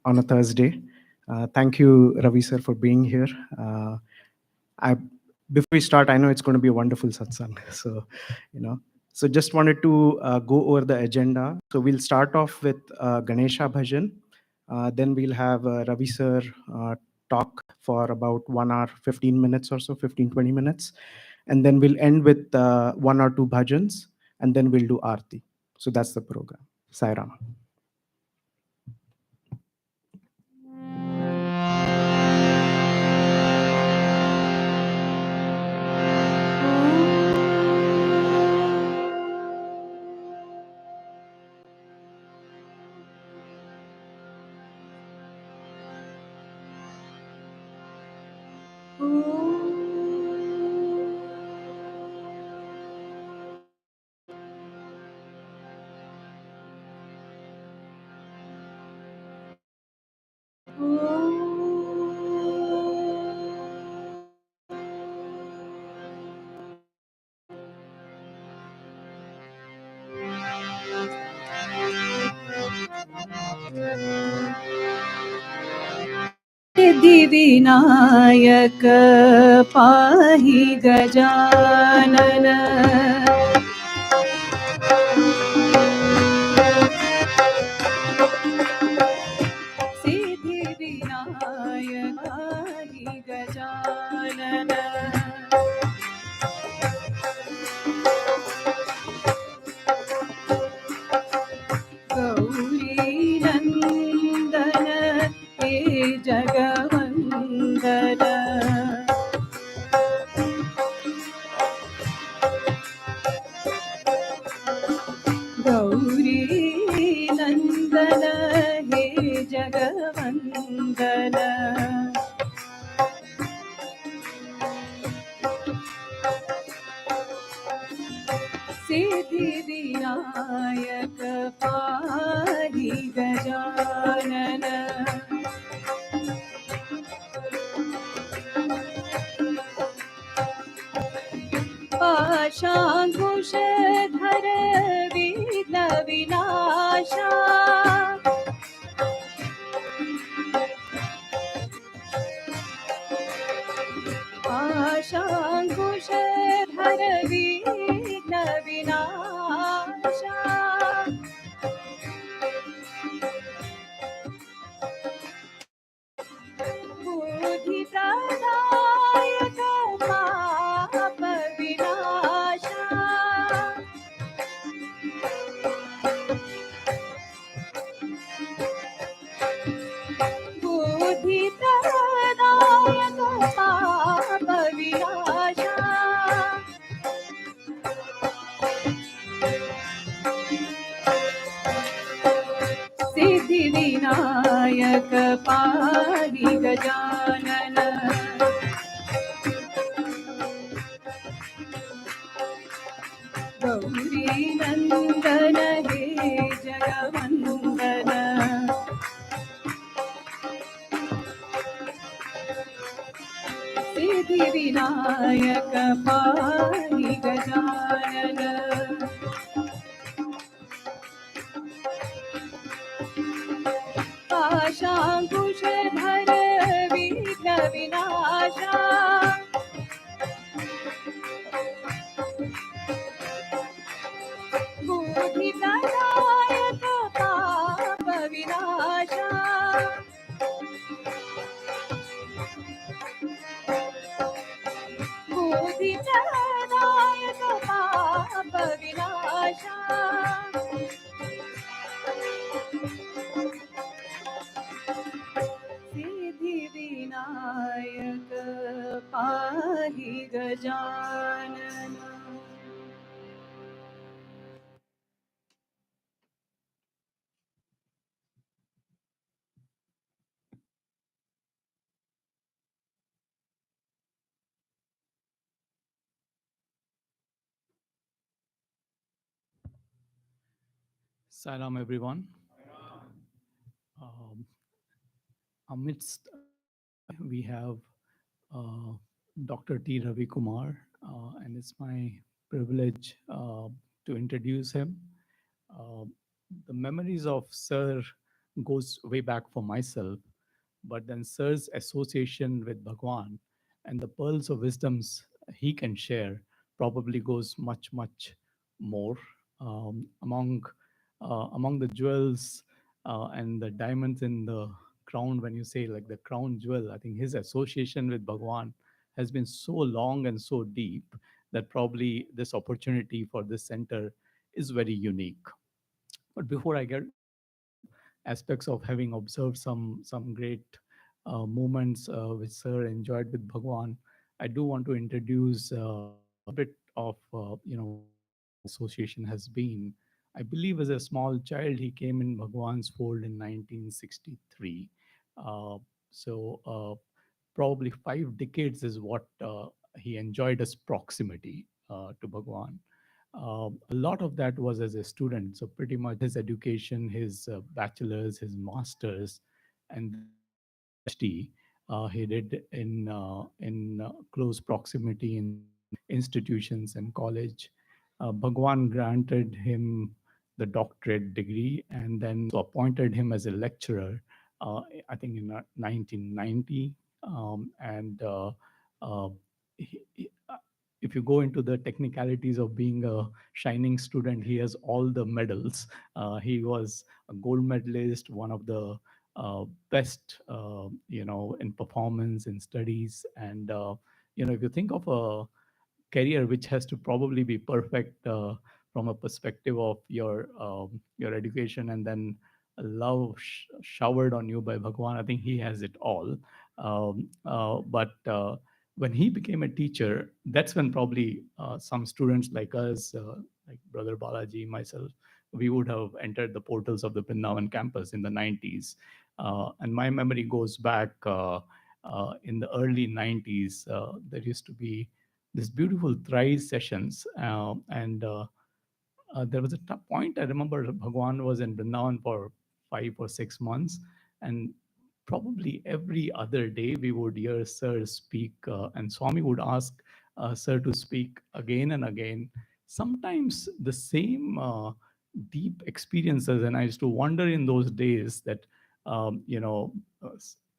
on a Thursday. Thank you, Ravi sir, for being here. I Before we start, I know it's going to be a wonderful satsang. So, just wanted to go over the agenda. So we'll start off with Ganesha Bhajan. Then we'll have Ravi sir talk for about 1 hour, 15 minutes or so, 15-20 minutes. And then we'll end with 1 or 2 bhajans, and then we'll do Aarti. So that's the program. Sai Ram. Siddhivinayak पाहि गजानन सिद्धिविनायक पाहि गजानन गौरी नंदन हे जगवंदन गौरी नंदन हे जगवंदन सिद्धिविनायक पाहि गजानन पाशांकुशधर विघ्न विनाशा पाशांकुशधर विघ्न विनाशा बुद्धि प्रदायक पाप विनाशा बुद्धि प्रदायक पाप विनाशा सिद्धिविनायक पाहि गजानन गौरी नंदन हे जगवंदन सिद्धिविनायक पाहि गजानन पाशांकुशधर विघ्न विनाशा बुद्धि प्रदायक पाप विनाशा बुद्धि प्रदायक पाप विनाशा सिद्धिविनायक पाहि Gajanan Salam, everyone. Amidst we have Dr. T. Ravi Kumar, and it's my privilege to introduce him. The memories of Sir goes way back for myself, but then Sir's association with Bhagwan and the pearls of wisdoms he can share probably goes much, much more. Among the jewels and the diamonds in the crown, when you say like the crown jewel, I think his association with Bhagwan has been so long and so deep that probably this opportunity for this center is very unique. But before I get into the aspects of having observed some great moments which Sir enjoyed with Bhagwan, I do want to introduce a bit of how his association has been. I believe as a small child he came in Bhagwan's fold in 1963. Uh, so probably 5 decades is what he enjoyed as proximity to Bhagwan. A lot of that was as a student. So pretty much his education, his bachelor's, his master's, and then his PhD, he did in close proximity in some institutions and college. Bhagwan granted him the doctorate degree and then also appointed him as a lecturer. I think in 1990, and uh, he, if you go into the technicalities of being a shining student, he has all the medals. He was a gold medalist, one of the best, in performance, in studies. And, if you think of a career which has to probably be perfect from a perspective of your education and then love showered on you by Bhagwan. I think he has it all. But when he became a teacher, that's when probably some students like us, like Brother Balaji, myself, we would have entered the portals of the Brindavan campus in the 90s. And my memory goes back in the early 90s. There used to be this beautiful thrice sessions. And there was a point I remember Bhagwan was in Brindavan for 5 or 6 months, and probably every other day we would hear Sir speak, and Swami would ask Sir to speak again and again. Sometimes the same deep experiences, and I used to wonder in those days that, a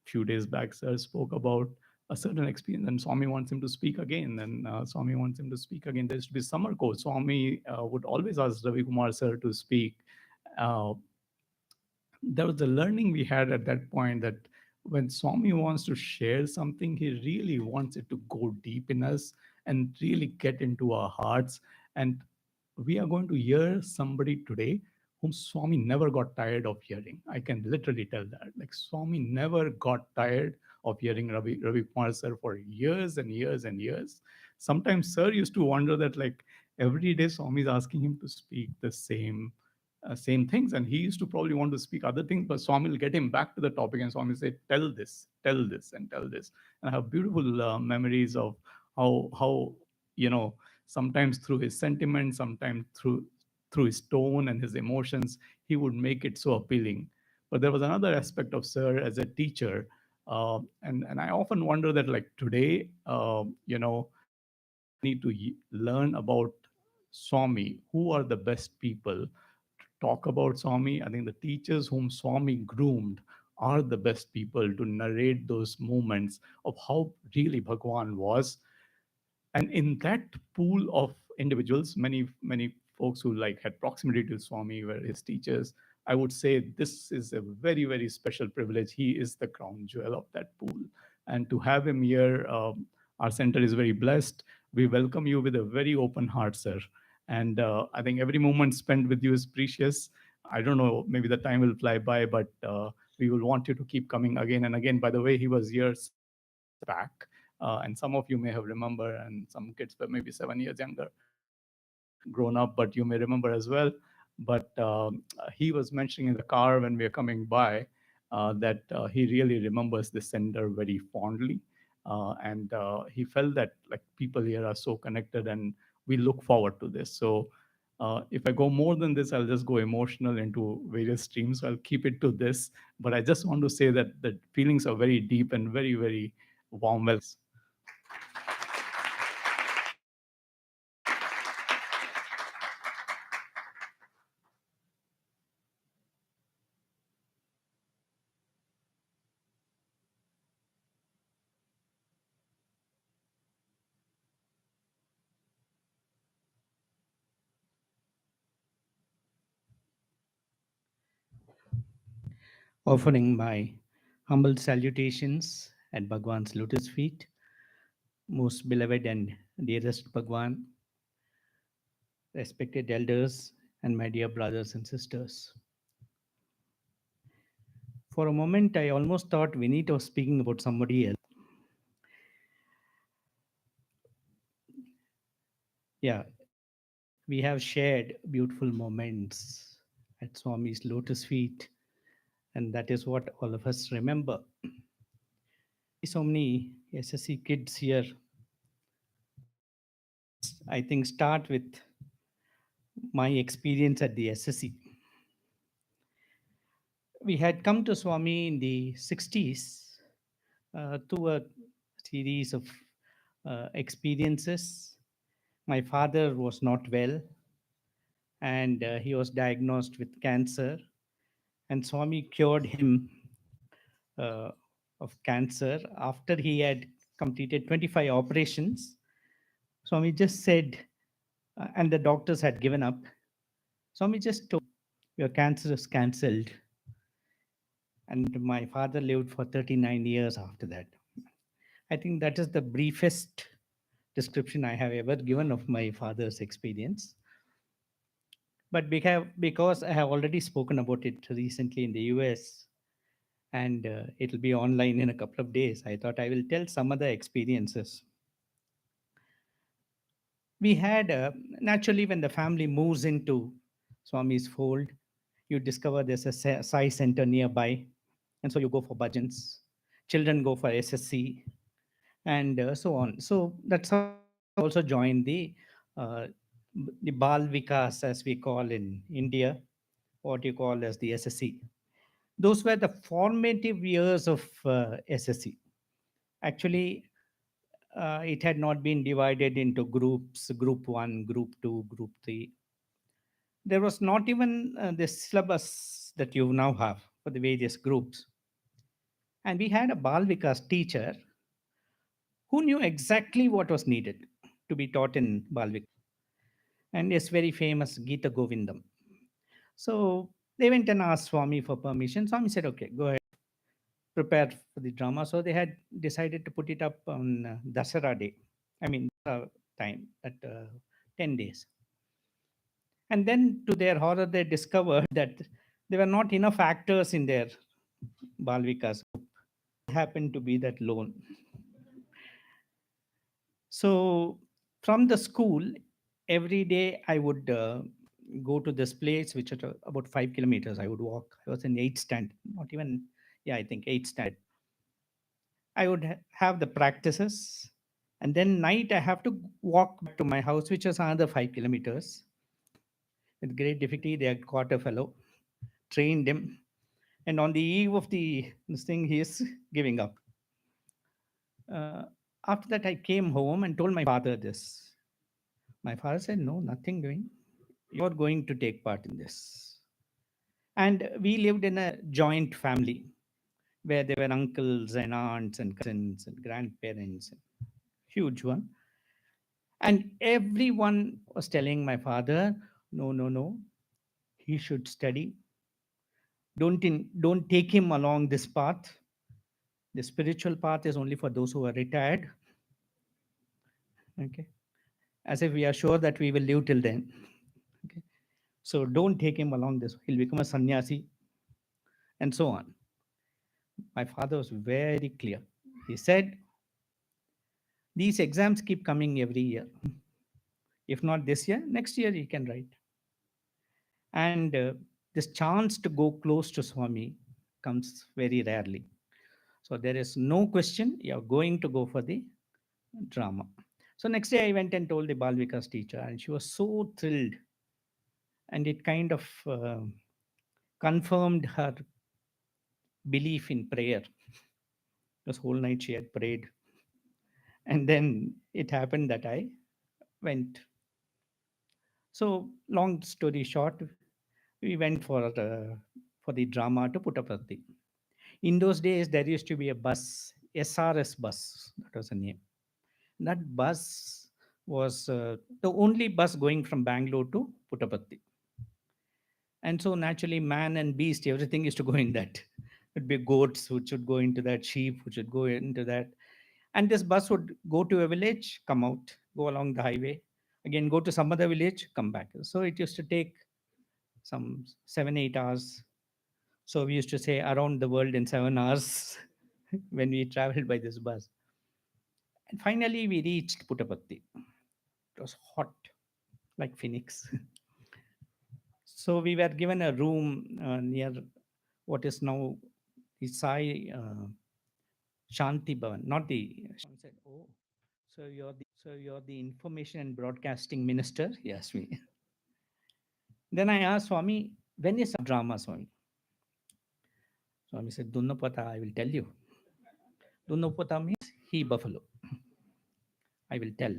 few days back, Sir spoke about a certain experience and Swami wants him to speak again and Swami wants him to speak again. There used to be summer course. Swami would always ask Ravi Kumar sir to speak. Uh, there was a learning we had at that point that when Swami wants to share something, he really wants it to go deep in us and really get into our hearts. And we are going to hear somebody today whom Swami never got tired of hearing. I can literally tell that. Like Swami never got tired of hearing Ravi Kumar sir for years and years and years. Sometimes sir used to wonder that like every day Swami is asking him to speak the same things, and he used to probably want to speak other things, but Swami will get him back to the topic, and Swami say, tell this, and tell this." And I have beautiful memories of how sometimes through his sentiment, sometimes through his tone and his emotions, he would make it so appealing. But there was another aspect of Sir as a teacher, and I often wonder that like today, when we need to learn about Swami, who are the best people to talk about Swami? I think the teachers whom Swami groomed are the best people to narrate those moments of how really Bhagwan was. And in that pool of individuals, many folks who like had proximity to Swami were his teachers. I would say this is a very very special privilege. He is the crown jewel of that pool, and to have him here, our center is very blessed. We welcome you with a very open heart, sir. And I think every moment spent with you is precious. I don't know, maybe the time will fly by, but we will want you to keep coming again and again. By the way, he was here 7 years back, and some of you may have remember, and some kids were maybe 7 years younger, grown up, but you may remember as well. But he was mentioning in the car when we were coming by that he really remembers the center very fondly, and he felt that like people here are so connected, and we look forward to this. So. If I go more than this, I'll just go emotional into various streams. So I'll keep it to this. But I just want to say that the feelings are very deep and very, very warm. offering my humble salutations at Bhagwan's lotus feet, most beloved and dearest Bhagwan, respected elders, and my dear brothers and sisters. For a moment, I almost thought Vinit was speaking about somebody else. Yeah, we have shared beautiful moments at Swami's lotus feet, and that is what all of us remember. So many SSC kids here. Let's, I think, start with my experience at the SSC. We had come to Swami in the 60s through a series of experiences. My father was not well and he was diagnosed with cancer, and Swami cured him uh, of cancer after he had completed 25 operations. Swami just said, and the doctors had given up. Swami just told, your cancer is cancelled. And my father lived for 39 years after that. I think that is the briefest description I have ever given of my father's experience. But because I have already spoken about it recently in the US, and it'll be online in a couple of days, I thought I will tell some other experiences. We had, naturally, when the family moves into Swami's fold, you discover there's a Sai center nearby. And so you go for bhajans. Children go for SSC and so on. So that's how I also joined uh, the Bal Vikas, as we call in India, what you call as the SSC. Those were the formative years of SSC. Actually, it had not been divided into groups, group 1, group 2, group 3. There was not even the syllabus that you now have for the various groups. And we had a Bal Vikas teacher who knew exactly what was needed to be taught in Bal Vikas. And his very famous Gita Govindam. So they went and asked Swami for permission. Swami said, okay, go ahead, prepare for the drama. So they had decided to put it up on Dasara day. I mean, time at 10 days. And then to their horror, they discovered that there were not enough actors in their Balvikas group. Happened to be that lone. So from the school, every day I would go to this place, which is about 5 kilometers. I would walk. I was in eighth standard, not even, yeah, I think eighth standard. I would have the practices, and then night I have to walk back to my house, which is another 5 kilometers. With great difficulty, they had caught a fellow, trained him, and on the eve of this thing, he is giving up. Uh, After that, I came home and told my father this. My father said, no, nothing doing. You're going to take part in this. And we lived in a joint family where there were uncles and aunts and cousins and grandparents, huge one. And everyone was telling my father, no, no, no, he should study. Don't take him along this path. The spiritual path is only for those who are retired. Okay. As if we are sure that we will live till then. Okay. So don't take him along this. He'll become a sannyasi and so on. My father was very clear. He said, these exams keep coming every year. If not this year, next year he can write. And this chance to go close to Swami comes very rarely. So there is no question, you're going to go for the drama. So next day I went and told the Balvikas teacher, and she was so thrilled. And it kind of confirmed her belief in prayer. This whole night she had prayed. And then it happened that I went. So long story short, we went for the drama to Puttaparthi. In those days, there used to be a bus, SRS bus, that was the name. That bus was the only bus going from Bangalore to Puttaparthi. And so naturally, man and beast, everything used to go in that. It'd be goats which should go into that, sheep which should go into that. And this bus would go to a village, come out, go along the highway, again go to some other village, come back. So it used to take some 7, 8 hours. So we used to say around the world in 7 hours when we traveled by this bus. And finally we reached Puttaparthi. It was hot like Phoenix. So we were given a room near what is now the Sai Shanti Bhavan, not the. Swami said, "Oh, so you're the information and broadcasting minister?" He asked me. Then I asked Swami, "When is drama, Swami?" Swami said, "Dunno pata, I will tell you. Dunno pata means he buffalo. I will tell."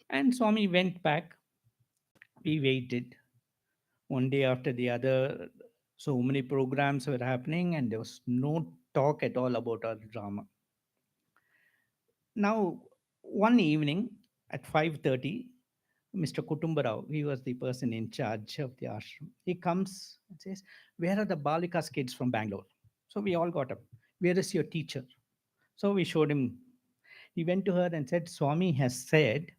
And Swami went back. We waited one day after the other. So many programs were happening, and there was no talk at all about our drama. Now, one evening at 5:30, Mr. Kutumbarao, he was the person in charge of the ashram. He comes and says, "Where are the Balikas kids from Bangalore?" So we all got up. "Where is your teacher?" So we showed him. He went to her and said, "Swami has said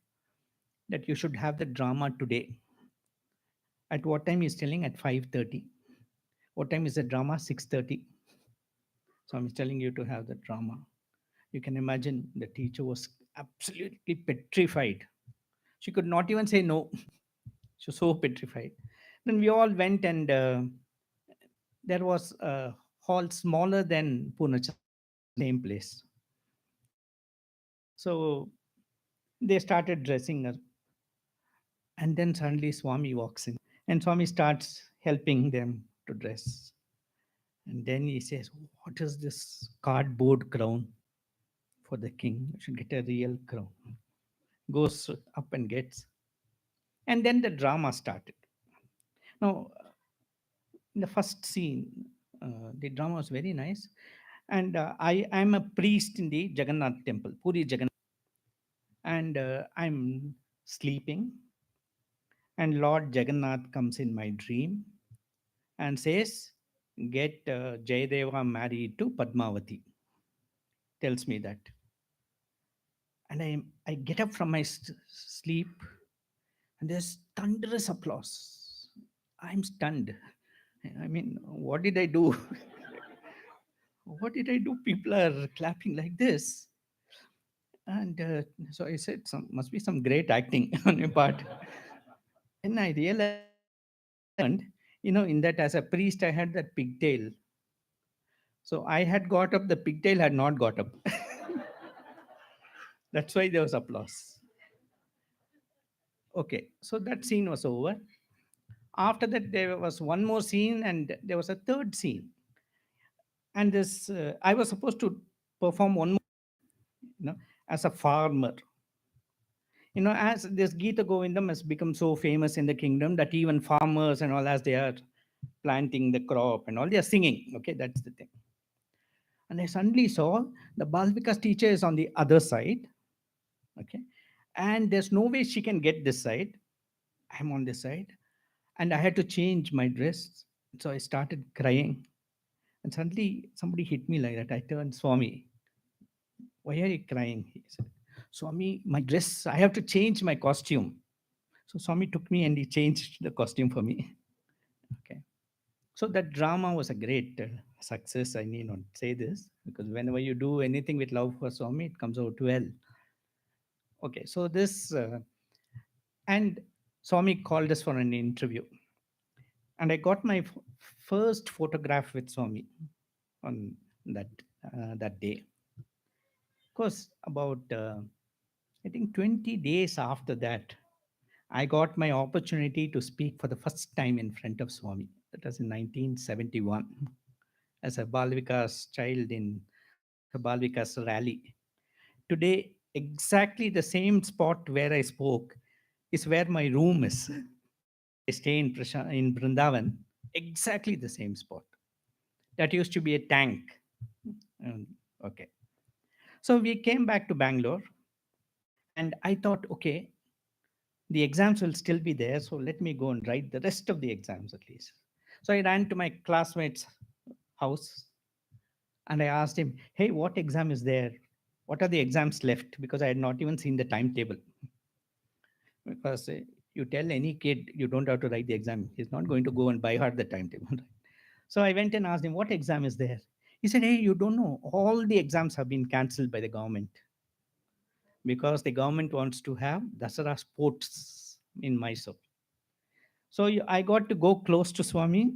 that you should have the drama today." At what time? He's telling at 5:30. What time is the drama? 6:30. Swami is telling you to have the drama. You can imagine the teacher was absolutely petrified. She could not even say no. She was so petrified. Then we all went, and there was a hall smaller than Purnachandra, same place. So they started dressing her. And then suddenly Swami walks in, and Swami starts helping them to dress. And then he says, "What is this cardboard crown for the king? You should get a real crown." Goes up and gets. And then the drama started. Now, in the first scene, the drama was very nice. And I am a priest in the Jagannath temple, Puri Jagannath. And I'm sleeping. And Lord Jagannath comes in my dream and says, "Get Jayadeva married to Padmavati." Tells me that. And I get up from my sleep, and there's thunderous applause. I'm stunned. I mean, what did I do? What did I do? People are clapping like this. And so I said, "Some must be some great acting on your part." Then I realized what happened. In that as a priest, I had that pigtail. So I had got up, the pigtail had not got up. That's why there was applause. Okay, so that scene was over. After that, there was one more scene, and there was a third scene. And this, I was supposed to perform one more, as a farmer. As this Gita Govindam has become so famous in the kingdom that even farmers and all, as they are planting the crop and all, they are singing. Okay, that's the thing. And I suddenly saw the Balvika's teacher is on the other side. Okay, and there's no way she can get this side. I'm on this side, and I had to change my dress. So I started crying, and suddenly somebody hit me like that. I turned, "Swami, why are you crying?" He said, "Swami, my dress, I have to change my costume." So Swami took me and he changed the costume for me. Okay. So that drama was a great success. I need not say this because whenever you do anything with love for Swami, it comes out well. Okay. So this, and Swami called us for an interview. And I got my first photograph with Swami on that that day. Of course, about I think 20 days after that, I got my opportunity to speak for the first time in front of Swami. That was in 1971 as a Balvika's child in one of the Balvika's rally. Today, exactly the same spot where I spoke is where my room is. Where I stay in Brindavan, exactly the same spot. That used to be a tank. Okay. So we came back to Bangalore, and I thought, okay, the exams will still be there. So let me go and write the rest of the exams at least. So I ran to my classmate's house. And I asked him, hey, what exam is there? What are the exams left? Because I had not even seen the timetable. Because you tell any kid you don't have to write the exam, he's not going to go and by heart the timetable. So I went and asked him, what exam is there? He said, hey, you don't know. All the exams have been cancelled by the government because the government wants to have Dasara sports in Mysore. So I got to go close to Swami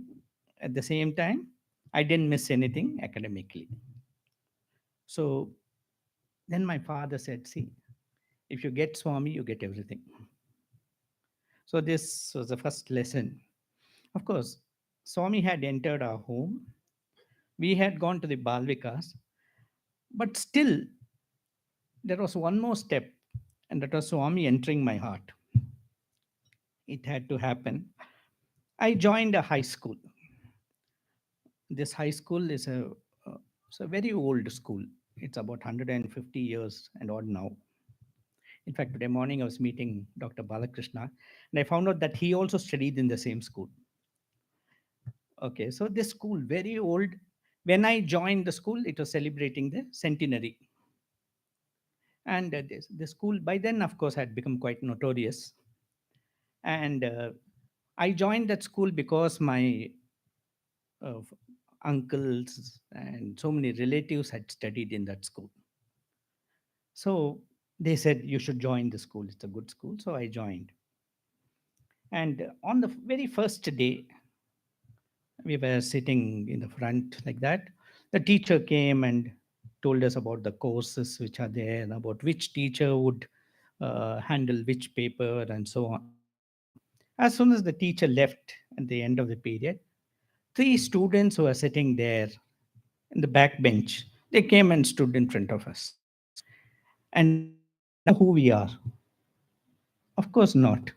at the same time. I didn't miss anything academically. So then my father said, see, if you get Swami, you get everything. So this was the first lesson. Of course, Swami had entered our home. We had gone to the Balvikas, but still there was one more step, and that was Swami entering my heart. It had to happen. I joined a high school. This high school is it's a very old school. It's about 150 years and odd now. In fact, today morning I was meeting Dr. Balakrishna, and I found out that he also studied in the same school. Okay, so this school, very old. When I joined the school, it was celebrating the centenary. And the school by then, of course, had become quite notorious. And I joined that school because my uh, uncles and so many relatives had studied in that school. So they said, you should join the school. It's a good school. So I joined. And on the very first day, we were sitting in the front like that. The teacher came and told us about the courses which are there, and about which teacher would handle which paper and so on. As soon as the teacher left at the end of the period, three students who were sitting there in the back bench, they came and stood in front of us. And they said, do you know who we are? Of course not.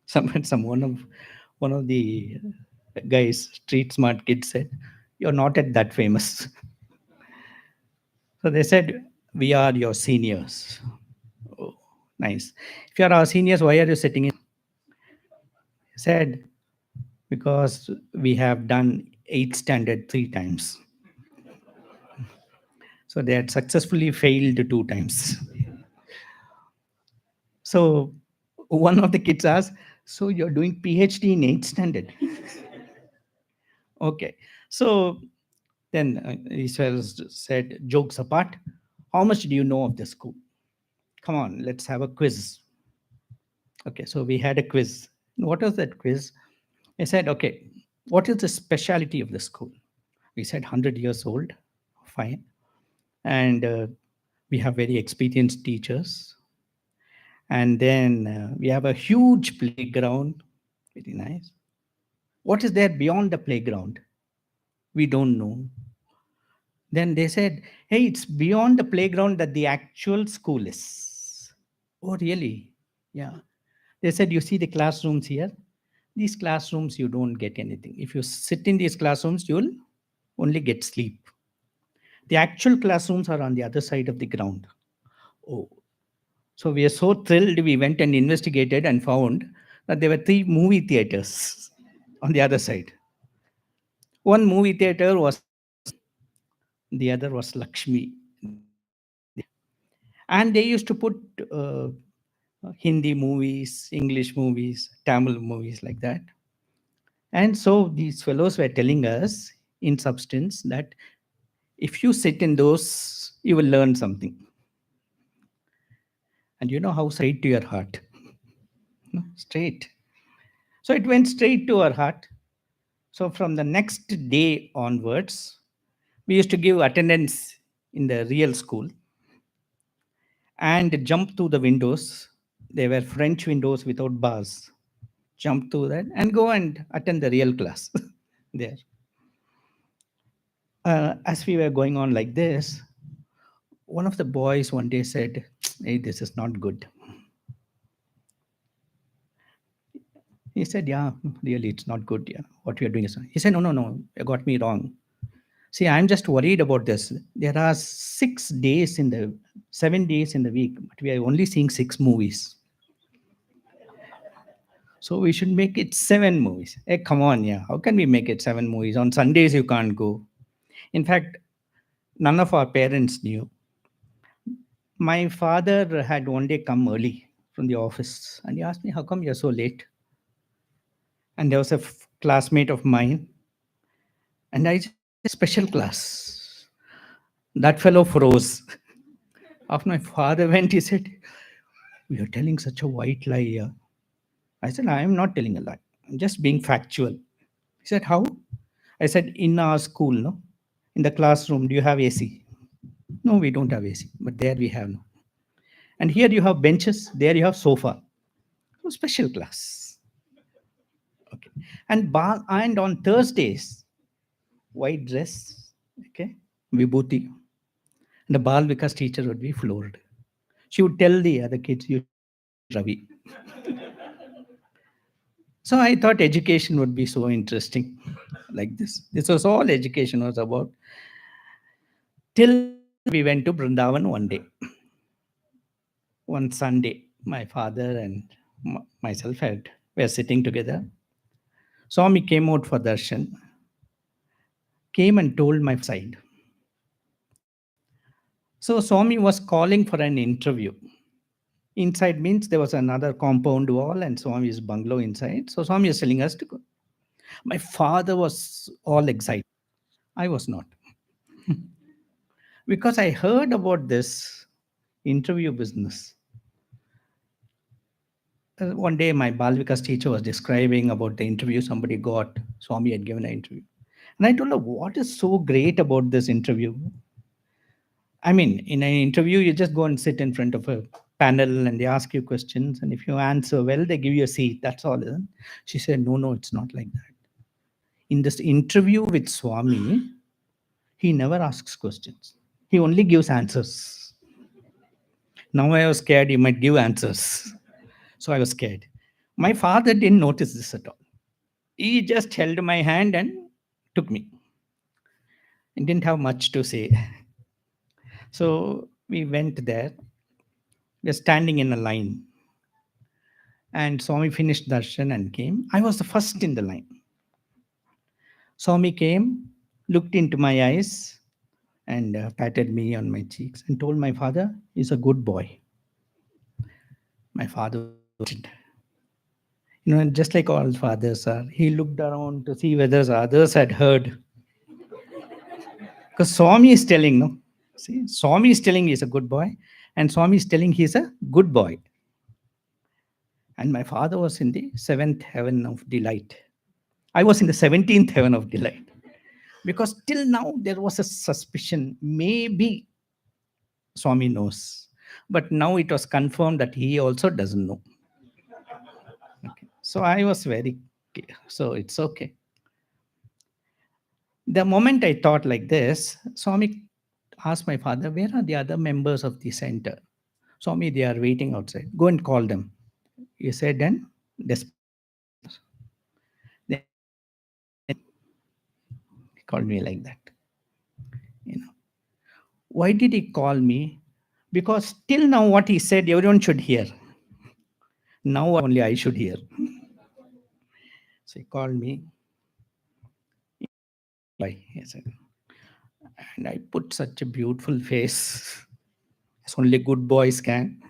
Some one of the guys, street smart kids said, you're not at that famous. So they said, we are your seniors. Oh, nice. If you are our seniors, why are you sitting in? He said, because we have done 8th standard 3 times. So they had successfully failed 2 times. So one of the kids asked, so you're doing PhD in 8th standard? Okay. So then he said, jokes apart, how much do you know of the school? Come on, let's have a quiz. Okay, so we had a quiz. What was that quiz? I said, okay, what is the speciality of the school? We said 100 years old. Fine. And we have very experienced teachers. And then we have a huge playground. Very nice. What is there beyond the playground? We don't know. Then they said, hey, it's beyond the playground that the actual school is. Oh, really? Yeah. They said, you see the classrooms here? These classrooms, you don't get anything. If you sit in these classrooms, you'll only get sleep. The actual classrooms are on the other side of the ground. Oh, so we are so thrilled. We went and investigated and found that there were 3 movie theaters on the other side. One movie theater was, the other was Lakshmi. And they used to put Hindi movies, English movies, Tamil movies like that. And so these fellows were telling us, in substance, that if you sit in those, you will learn something. And you know how straight to your heart? No, straight. So it went straight to our heart. So from the next day onwards, we used to give attendance in the real school and jump through the windows. They were French windows without bars. Jump through that and go and attend the real class there. As we were going on like this, one of the boys one day said, hey, this is not good. He said, yeah, really, it's not good. Yeah, what we are doing is. He said, no, you got me wrong. See, I'm just worried about this. There are 7 days in the week, but we are only seeing 6 movies. So we should make it 7 movies. Hey, come on, yeah. How can we make it 7 movies? On Sundays, you can't go. In fact, none of our parents knew. My father had one day come early from the office and he asked me, "How come you're so late?" And there was a classmate of mine, and I just said, "Special class." That fellow froze. After my father went, he said, "You're telling such a white lie here." I said, "I am not telling a lie. I'm just being factual." He said, "How?" I said, "In our school, no? In the classroom, do you have AC?" "No, we don't have AC, but there we have no. And here you have benches, there you have sofa. So special class." Okay. And on Thursdays, white dress, okay, vibhuti. And the Bal Vikas teacher would be floored. She would tell the other kids, "You should meet Ravi." So I thought education would be so interesting like this. This was all education was about. Till we went to Brindavan one day. One Sunday, my father and myself were sitting together. Swami came out for darshan, came and told my side. So Swami was calling for an interview. Inside means there was another compound wall and Swami's bungalow inside. So Swami is telling us to go. My father was all excited. I was not. Because I heard about this interview business. One day my Balvikas teacher was describing about the interview somebody got. Swami had given an interview. And I told her, "What is so great about this interview?" I mean, in an interview, you just go and sit in front of a panel and they ask you questions. And if you answer well, they give you a seat. That's all. Isn't it? She said, "No, no, it's not like that. In this interview with Swami, he never asks questions. He only gives answers." Now I was scared he might give answers. So I was scared. My father didn't notice this at all. He just held my hand and took me. He didn't have much to say. So we went there. We were standing in a line. And Swami finished darshan and came. I was the first in the line. Swami came, looked into my eyes, and patted me on my cheeks and told my father, "He's a good boy." My father was delighted. Just like all fathers are, he looked around to see whether others had heard. Because Swami is telling, no? See, Swami is telling he's a good boy, and Swami is telling he's a good boy. And my father was in the seventh heaven of delight. I was in the 17th heaven of delight. Because till now there was a suspicion, maybe Swami knows. But now it was confirmed that he also doesn't know. Okay. So I was very clear. So it's okay. The moment I thought like this, Swami asked my father, "Where are the other members of the center?" "Swami, they are waiting outside. Go and call them." He said, and then he called me like that. You know, why did he call me? Because till now what he said, everyone should hear. Now only I should hear. So he called me. He said, and I put such a beautiful face, as only good boys can.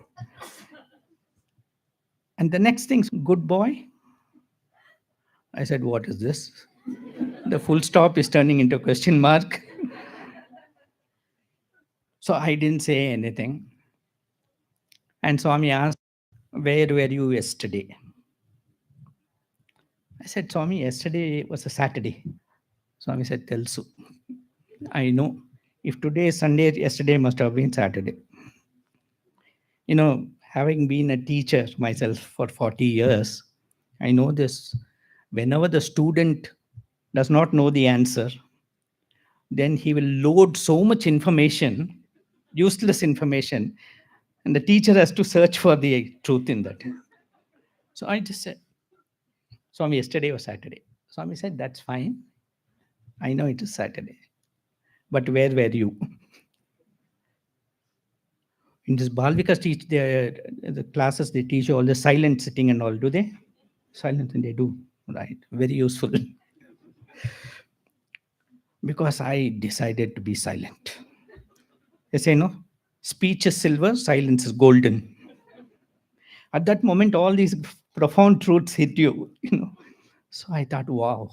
And the next thing, "Good boy." I said, "What is this?" The full stop is turning into a question mark. So I didn't say anything. And Swami asked, "Where were you yesterday?" I said, "Swami, yesterday was a Saturday." Swami said, "Telsu. I know. If today is Sunday, yesterday must have been Saturday." Having been a teacher myself for 40 years, I know this. Whenever the student does not know the answer, then he will load so much information, useless information, and the teacher has to search for the truth in that. So I just said, "Swami, yesterday was Saturday." Swami said, "That's fine. I know it is Saturday. But where were you?" In this Balvikas teach the classes, they teach you all the silent sitting and all, do they? Silent, and they do, right? Very useful. because I decided to be silent. They say, no, speech is silver, silence is golden. At that moment, all these profound truths hit you, you know. So I thought, wow.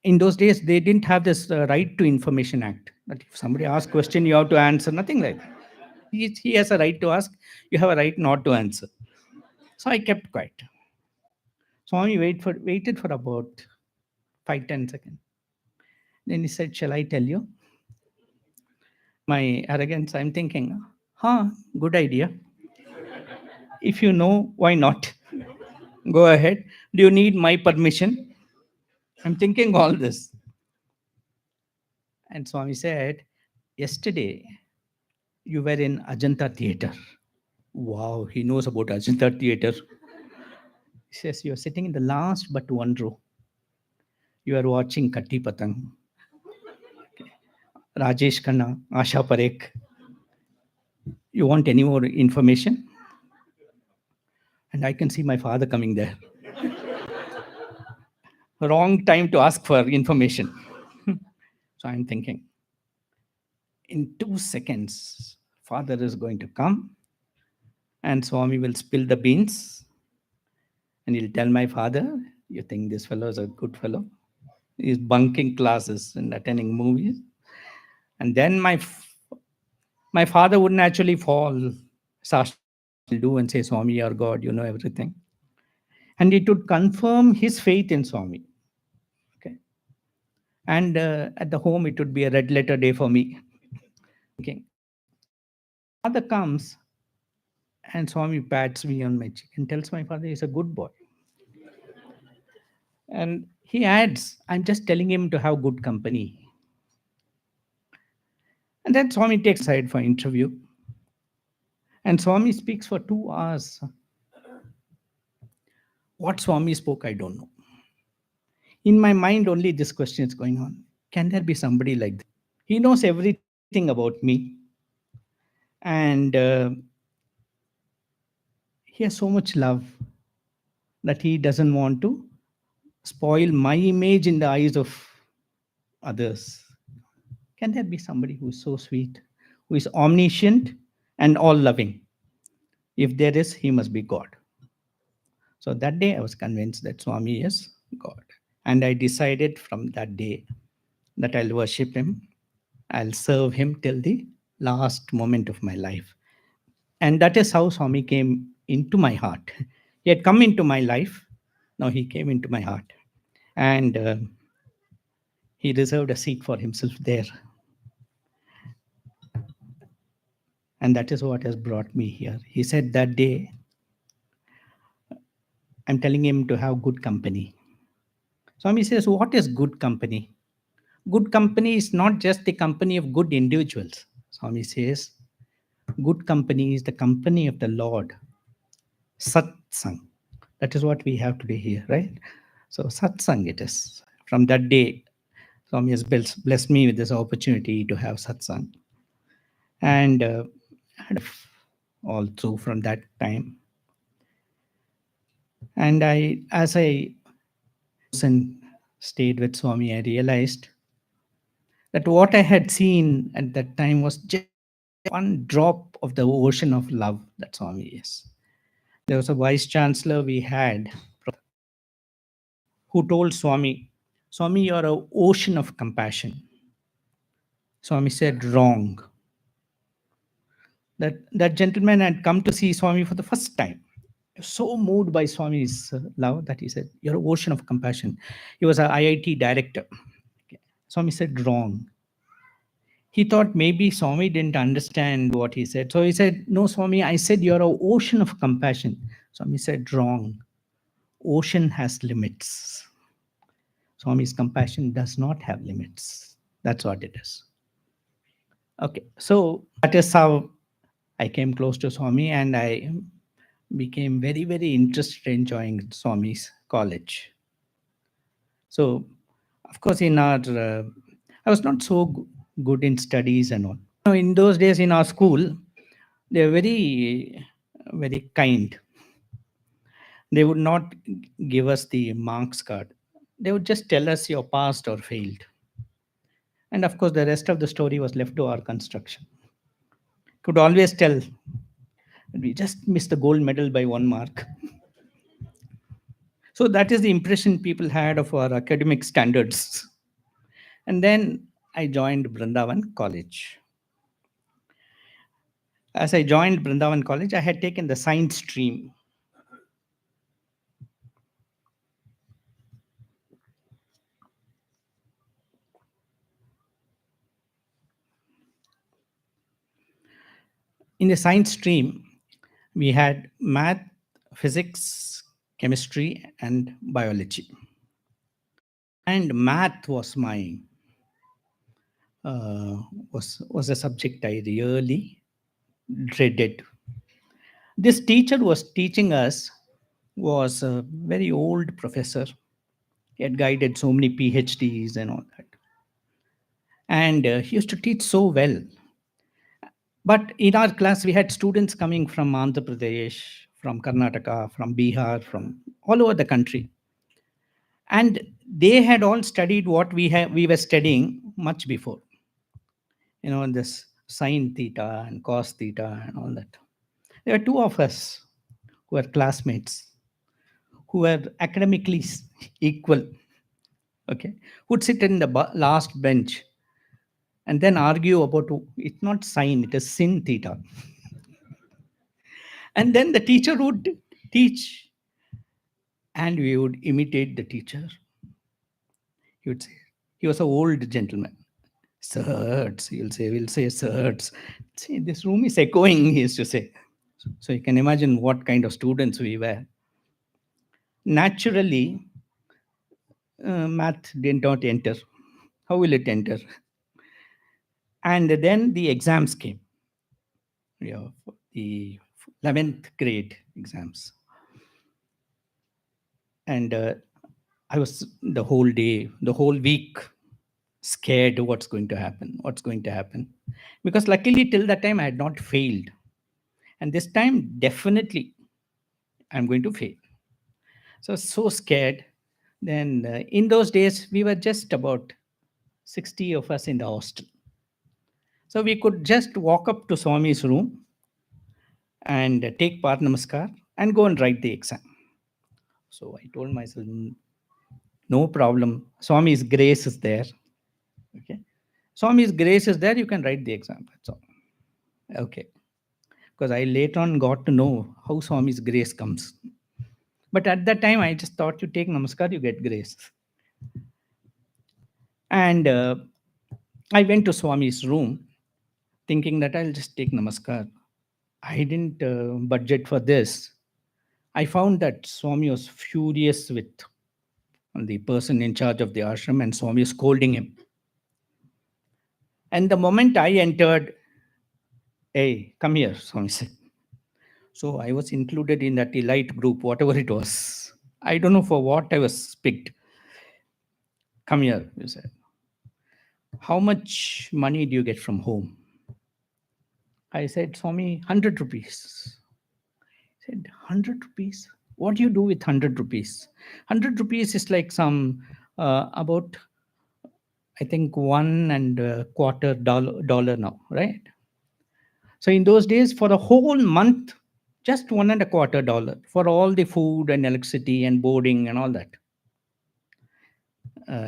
In those days, they didn't have this Right to Information Act. That if somebody asks question, you have to answer. Nothing like that. He has a right to ask. You have a right not to answer. So I kept quiet. Swami waited for about 5-10 seconds. Then he said, "Shall I tell you?" My arrogance, I'm thinking, good idea. If you know, why not? Go ahead. Do you need my permission? I'm thinking all this. And Swami said, "Yesterday, you were in Ajanta Theatre." Wow, he knows about Ajanta Theatre. He says, "You're sitting in the last but one row. You are watching Katti Patang, Rajesh Khanna, Asha Parekh. You want any more information?" And I can see my father coming there. Wrong time to ask for information. So I'm thinking, in 2 seconds, father is going to come and Swami will spill the beans and he'll tell my father, "You think this fellow is a good fellow? He's bunking classes and attending movies." And then my father would naturally fall, do and say, "Swami, you're God, you know everything." And it would confirm his faith in Swami. Okay. And at the home, it would be a red letter day for me. Okay. Father comes and Swami pats me on my cheek and tells my father he's a good boy. And he adds, "I'm just telling him to have good company." And then Swami takes aside for interview. And Swami speaks for 2 hours. What Swami spoke, I don't know. In my mind, only this question is going on. Can there be somebody like this? He knows everything about me. And he has so much love that he doesn't want to spoil my image in the eyes of others. Can there be somebody who is so sweet, who is omniscient and all loving? If there is, he must be God. So that day I was convinced that Swami is God. And I decided from that day that I'll worship him, I'll serve him till the last moment of my life. And that is how Swami came into my heart. He had come into my life. Now he came into my heart. And he reserved a seat for himself there. And that is what has brought me here. He said that day, I'm telling him to have good company. Swami says, what is good company? Good company is not just the company of good individuals. Swami says, good company is the company of the Lord. Satsang. That is what we have today here, right? So Satsang it is. From that day, Swami has blessed me with this opportunity to have Satsang. And all through from that time. And as I stayed with Swami, I realized that what I had seen at that time was just one drop of the ocean of love that Swami is. There was a vice chancellor we had who told Swami, "Swami, you're an ocean of compassion." Swami said, "Wrong." That gentleman had come to see Swami for the first time. So moved by Swami's love that he said, "You're an ocean of compassion." He was an IIT director. Okay. Swami said, "Wrong." He thought maybe Swami didn't understand what he said. So he said, "No, Swami, I said you're an ocean of compassion." Swami said, "Wrong. Ocean has limits. Swami's compassion does not have limits." That's what it is. Okay, so that is how I came close to Swami and I became very, very interested in joining Swami's college. So, of course, in our, I was not so good in studies and all. In those days in our school, they were very, very kind. They would not give us the marks card. They would just tell us your passed or failed. And of course, the rest of the story was left to our construction. Could always tell we just missed the gold medal by 1 mark. So that is the impression people had of our academic standards. And then I joined Brindavan College. As I joined Brindavan College, I had taken the science stream. In the science stream, we had math, physics, chemistry, and biology. And math was my was a subject I really dreaded. This teacher was teaching us was a very old professor. He had guided so many PhDs and all that. And he used to teach so well. But in our class, we had students coming from Andhra Pradesh, from Karnataka, from Bihar, from all over the country. And they had all studied what we were studying much before. You know, this sine theta and cos theta and all that. There were two of us who were classmates, who were academically equal, okay, who'd sit in the last bench and then argue about it's not sine, it is sin theta. And then the teacher would teach and we would imitate the teacher. He would say, he was an old gentleman. Sirs, we'll say, sirs. See, this room is echoing, he used to say. So you can imagine what kind of students we were. Naturally, math did not enter. How will it enter? And then the exams came. The 11th grade exams. And I was the whole day, the whole week scared what's going to happen. Because luckily till that time I had not failed. And this time definitely I'm going to fail. So scared. Then in those days, we were just about 60 of us in the hostel. So we could just walk up to Swami's room and take Part Namaskar and go and write the exam. So I told myself, no problem. Swami's grace is there. Okay. Swami's grace is there. You can write the exam. That's all. Okay. Because I later on got to know how Swami's grace comes. But at that time, I just thought you take Namaskar, you get grace. And I went to Swami's room thinking that I'll just take Namaskar. I didn't budget for this. I found that Swami was furious with the person in charge of the ashram and Swami was scolding him. And the moment I entered, hey, come here, Swami said. So I was included in that elite group, whatever it was. I don't know for what I was picked. Come here, he said. How much money do you get from home? I said, Swami, 100 rupees. He said, 100 rupees? What do you do with 100 rupees? 100 rupees is like some, about, I think, $1.25 now, right? So in those days, for a whole month, just $1.25 for all the food and electricity and boarding and all that.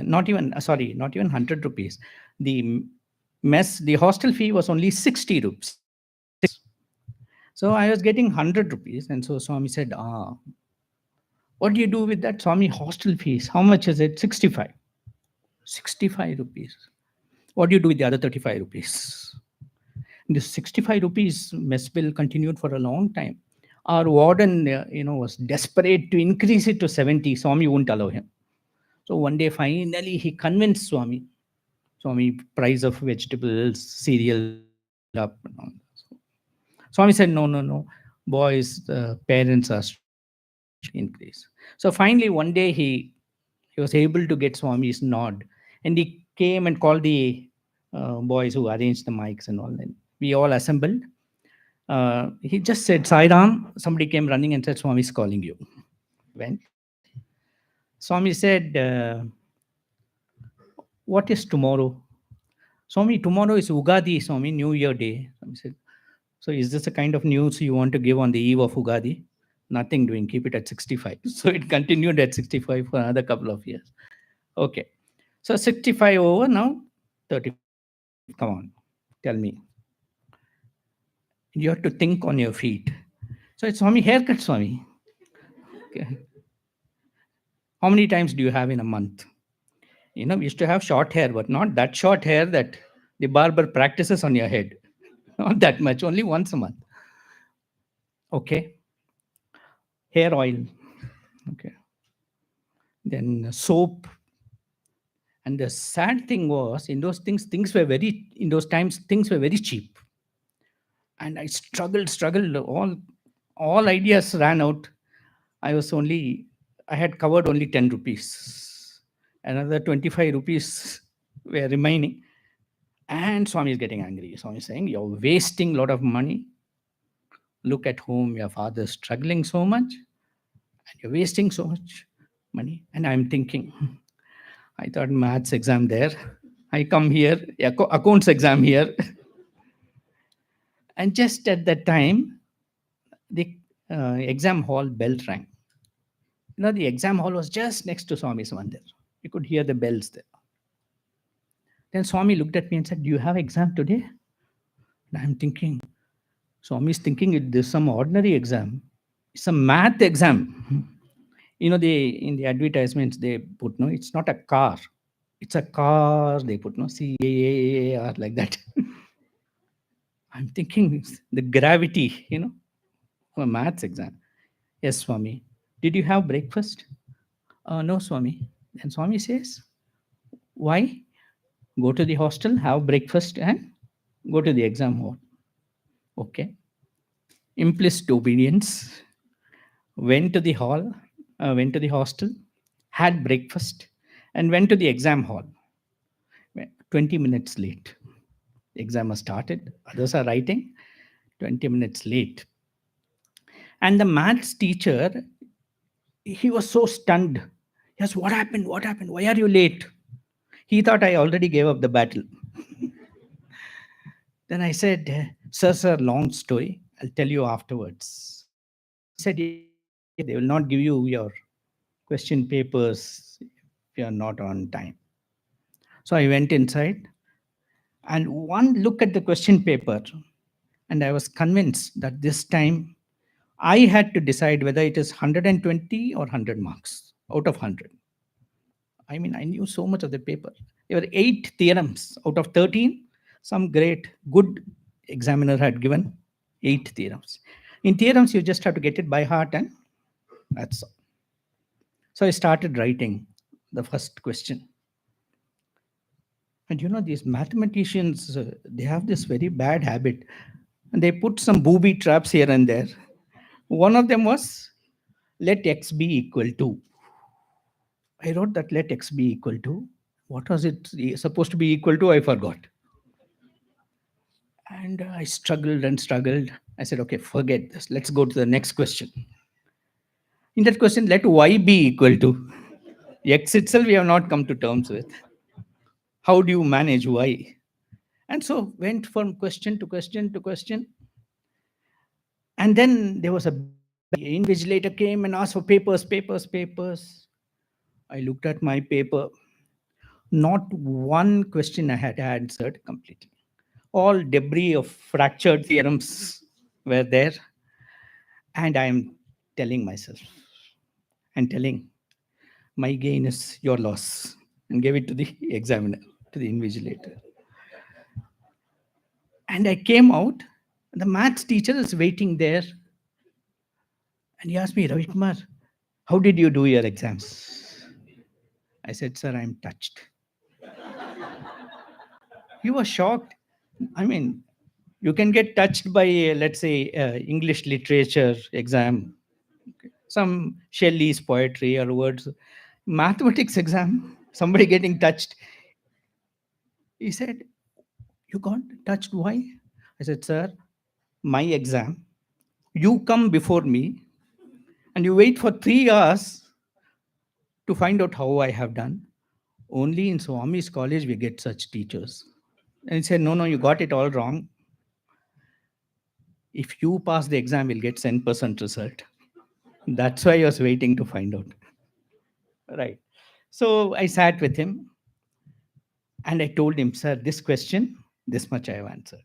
Not even 100 rupees. The hostel fee was only 60 rupees. So I was getting 100 rupees. And so Swami said, what do you do with that? Swami, hostel fees. How much is it? 65. 65 rupees. What do you do with the other 35 rupees? This 65 rupees mess bill continued for a long time. Our warden, was desperate to increase it to 70. Swami wouldn't allow him. So one day, finally, he convinced Swami. Swami, price of vegetables, cereals went up. Swami said, no. Boys, parents are increase. So finally, one day he was able to get Swami's nod. And he came and called the boys who arranged the mics and all that. We all assembled. He just said, Sai Ram. Somebody came running and said, Swami is calling you. Went. Swami said, what is tomorrow? Swami, tomorrow is Ugadi, Swami, New Year Day. Swami said, so is this a kind of news you want to give on the eve of Ugadi? Nothing doing, keep it at 65. So it continued at 65 for another couple of years. Okay. So 65 over now, 35. Come on, tell me. You have to think on your feet. So it's Swami, haircut, Swami. Okay. How many times do you have in a month? We used to have short hair, but not that short hair that the barber practices on your head. Not that much, only once a month. Okay. Hair oil. Okay. Then soap. And the sad thing was, in those times, things were very cheap. And I struggled. All ideas ran out. I had covered only 10 rupees. Another 25 rupees were remaining. And Swami is getting angry. Swami is saying, you're wasting a lot of money. Look at home, your father is struggling so much. And you're wasting so much money. And I'm thinking, I thought maths exam there. I come here, accounts exam here. And just at that time, the exam hall bell rang. The exam hall was just next to Swami's mandir. You could hear the bells there. Then Swami looked at me and said, do you have exam today? And I'm thinking, Swami is thinking it is some ordinary exam. It's a math exam. In the advertisements they put, no, it's not a car. It's a car, they put, no, C-A-A-R, like that. I'm thinking the gravity, for a maths exam. Yes, Swami. Did you have breakfast? No, Swami. And Swami says, why? Go to the hostel, have breakfast, and go to the exam hall. Okay. Implicit obedience. Went to the hostel, had breakfast, and went to the exam hall. 20 minutes late. The exam has started. Others are writing. 20 minutes late. And the maths teacher, he was so stunned. Yes, what happened? What happened? Why are you late? He thought I already gave up the battle. Then I said, sir, long story. I'll tell you afterwards. He said, they will not give you your question papers if you are not on time. So I went inside and one look at the question paper, and I was convinced that this time I had to decide whether it is 120 or 100 marks out of 100. I mean, I knew so much of the paper. There were 8 theorems out of 13. Some good examiner had given 8 theorems. In theorems, you just have to get it by heart, and that's all. So I started writing the first question. And these mathematicians, they have this very bad habit. And they put some booby traps here and there. One of them was, let x be equal to. I wrote that let x be equal to. What was it supposed to be equal to? I forgot. And I struggled and struggled. I said, okay, forget this. Let's go to the next question. In that question, let y be equal to. X itself we have not come to terms with. How do you manage y? And so went from question to question to question. And then there was a invigilator came and asked for papers. I looked at my paper. Not one question I had answered completely. All debris of fractured theorems were there. And I'm telling myself, and telling, my gain is your loss. And gave it to the examiner, to the invigilator. And I came out. The maths teacher is waiting there. And he asked me, Ravi Kumar, how did you do your exams? I said, sir, I'm touched. He was shocked. I mean, you can get touched by, let's say, English literature exam, some Shelley's poetry or words. Mathematics exam, somebody getting touched. He said, you got touched, why? I said, sir, my exam, you come before me and you wait for 3 hours to find out how I have done. Only in Swami's college we get such teachers. And he said, no, you got it all wrong. If you pass the exam, you'll get 10% result. That's why I was waiting to find out. Right. So I sat with him and I told him, sir, this question, this much I have answered.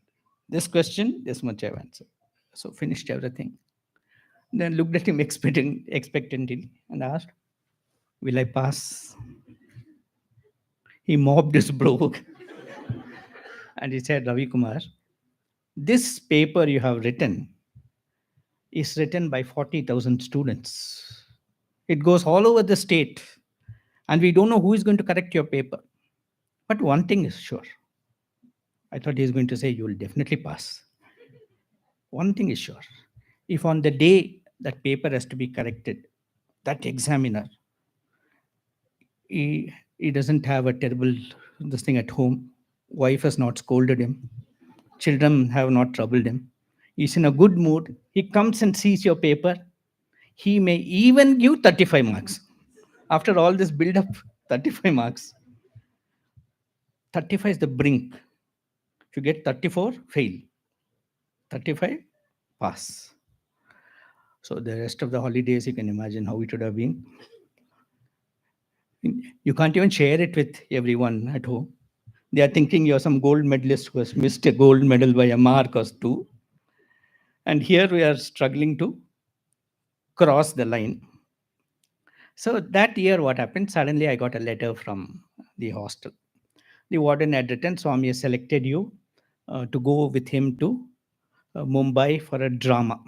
This question, this much I have answered. So finished everything. Then looked at him expectantly and asked, will I pass? He mopped his brow and he said, Ravi Kumar, this paper you have written is written by 40,000 students. It goes all over the state, and we don't know who is going to correct your paper. But one thing is sure. I thought he was going to say, you will definitely pass. One thing is sure. If on the day that paper has to be corrected, that examiner, he doesn't have a terrible this thing at home, wife has not scolded him, children have not troubled him, he's in a good mood, he comes and sees your paper, he may even give 35 marks. After all this build up, 35 marks. 35 is the brink. If you get 34, fail. 35, pass. So the rest of the holidays, you can imagine how it would have been. You can't even share it with everyone at home. They are thinking you're some gold medalist who has missed a gold medal by a mark or two. And here we are struggling to cross the line. So that year, what happened? Suddenly, I got a letter from the hostel. The warden had written, Swami has selected you to go with him to Mumbai for a drama.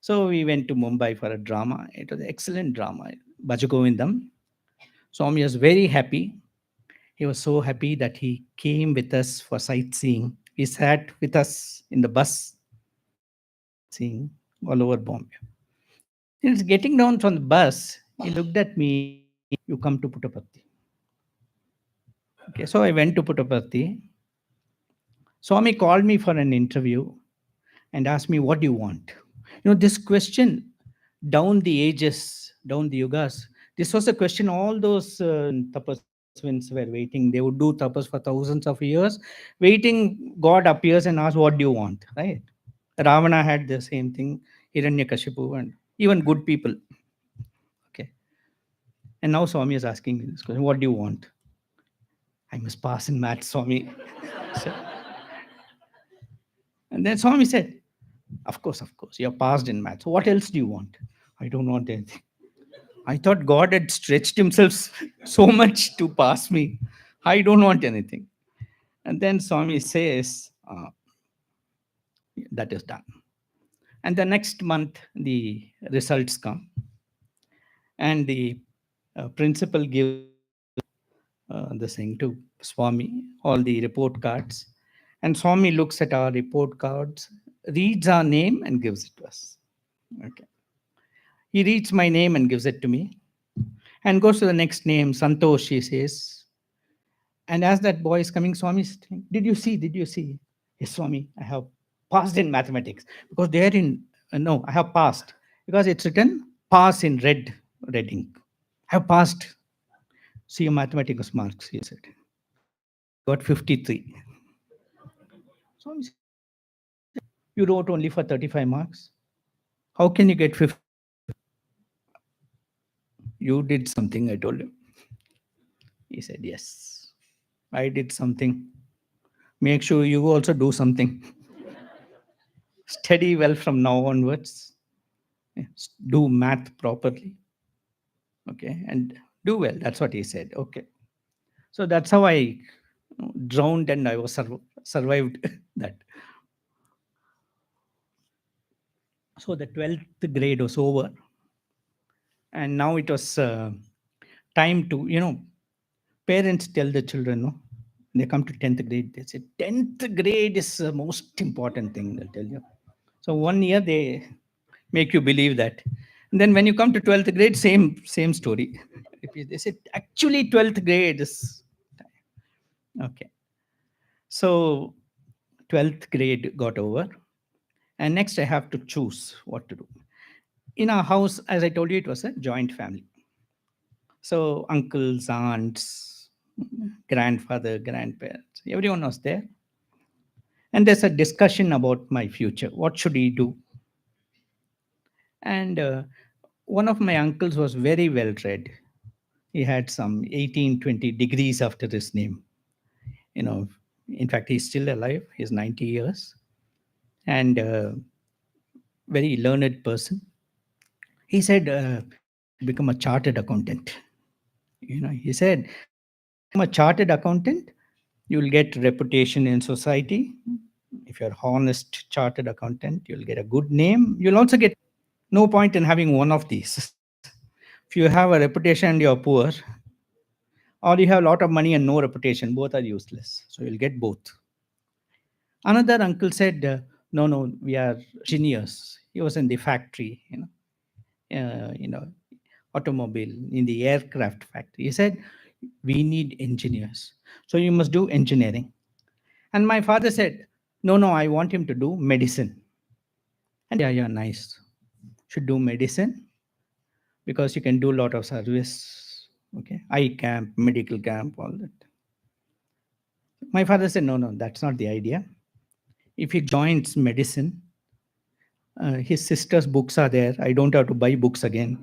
So we went to Mumbai for a drama. It was an excellent drama, Bhajagovindam. Swami was very happy. He was so happy that he came with us for sightseeing. He sat with us in the bus, sightseeing all over Bombay. He was getting down from the bus. He looked at me, you come to Puttaparthi. Okay, so I went to Puttaparthi. Swami called me for an interview and asked me, what do you want? This question down the ages, down the yugas, this was a question all those tapasvins were waiting. They would do tapas for thousands of years, waiting. God appears and asks, what do you want? Right? Ravana had the same thing, Hiranyakashipu, and even good people. Okay. And now Swami is asking me this question, what do you want? I must pass in maths, Swami. So, and then Swami said, of course, you're passed in maths. What else do you want? I don't want anything. I thought God had stretched himself so much to pass me. I don't want anything. And then Swami says, that is done. And the next month, the results come. And the principal gives the thing to Swami, all the report cards. And Swami looks at our report cards, reads our name and gives it to us. Okay. He reads my name and gives it to me and goes to the next name, Santosh, he says. And as that boy is coming, Swami is saying, did you see? Yes, Swami, I have passed in mathematics. Because they are in, no, I have passed. Because it's written, pass in red ink. I have passed. See your mathematics marks, he said. Got 53. Swami said, you wrote only for 35 marks. How can you get 50? You did something, I told him. He said, yes, I did something. Make sure you also do something. Study well from now onwards. Do math properly. Okay, and do well. That's what he said. Okay. So that's how I drowned and I was survived that. So the 12th grade was over. And now it was time to, parents tell the children, no, they come to 10th grade, they say 10th grade is the most important thing, they'll tell you. So 1 year they make you believe that. And then when you come to 12th grade, same story. They say actually 12th grade is okay. So 12th grade got over. And next I have to choose what to do. In our house, as I told you, it was a joint family. So uncles, aunts, grandfather, grandparents, everyone was there. And there's a discussion about my future. What should he do? And one of my uncles was very well read. He had some 18, 20 degrees after his name. You know, in fact, he's still alive. He's 90 years and very learned person. He said, you should become a chartered accountant. You know, he said, if you become a chartered accountant, you will get reputation in society. If you're honest chartered accountant, you'll get a good name. You'll also get no point in having one of these. If you have a reputation and you're poor, or you have a lot of money and no reputation, both are useless. So you'll get both. Another uncle said, no, no, we are engineers. He was in the factory, automobile, in the aircraft factory. He said, we need engineers. So you must do engineering. And my father said, no, no, I want him to do medicine. And yeah, yeah, nice. Should do medicine because you can do a lot of service. Okay, eye camp, medical camp, all that. My father said, no, no, that's not the idea. If he joins medicine, his sister's books are there. I don't have to buy books again.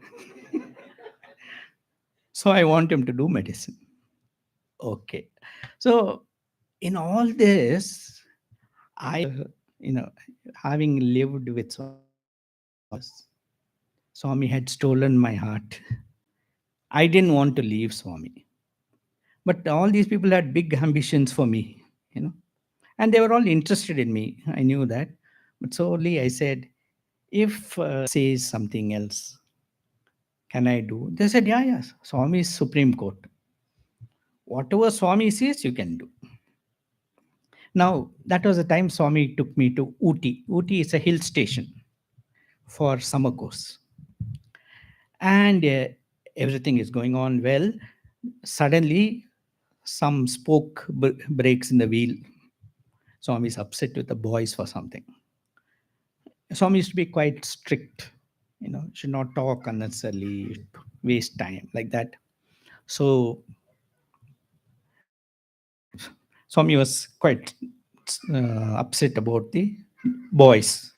So I want him to do medicine. Okay. So in all this, you know, having lived with Swami for 20 years, Swami had stolen my heart. I didn't want to leave Swami. But all these people had big ambitions for me, you know, and they were all interested in me. I knew that. But solely I said, if says something else, can I do? They said, yeah, yes. Swami is Supreme Court. Whatever Swami says, you can do. Now, that was the time Swami took me to Ooty. Ooty is a hill station for summer course. And everything is going on well. Suddenly, some spoke breaks in the wheel. Swami is upset with the boys for something. Swami used to be quite strict, you know, should not talk unnecessarily, waste time like that. So Swami was quite upset about the boys.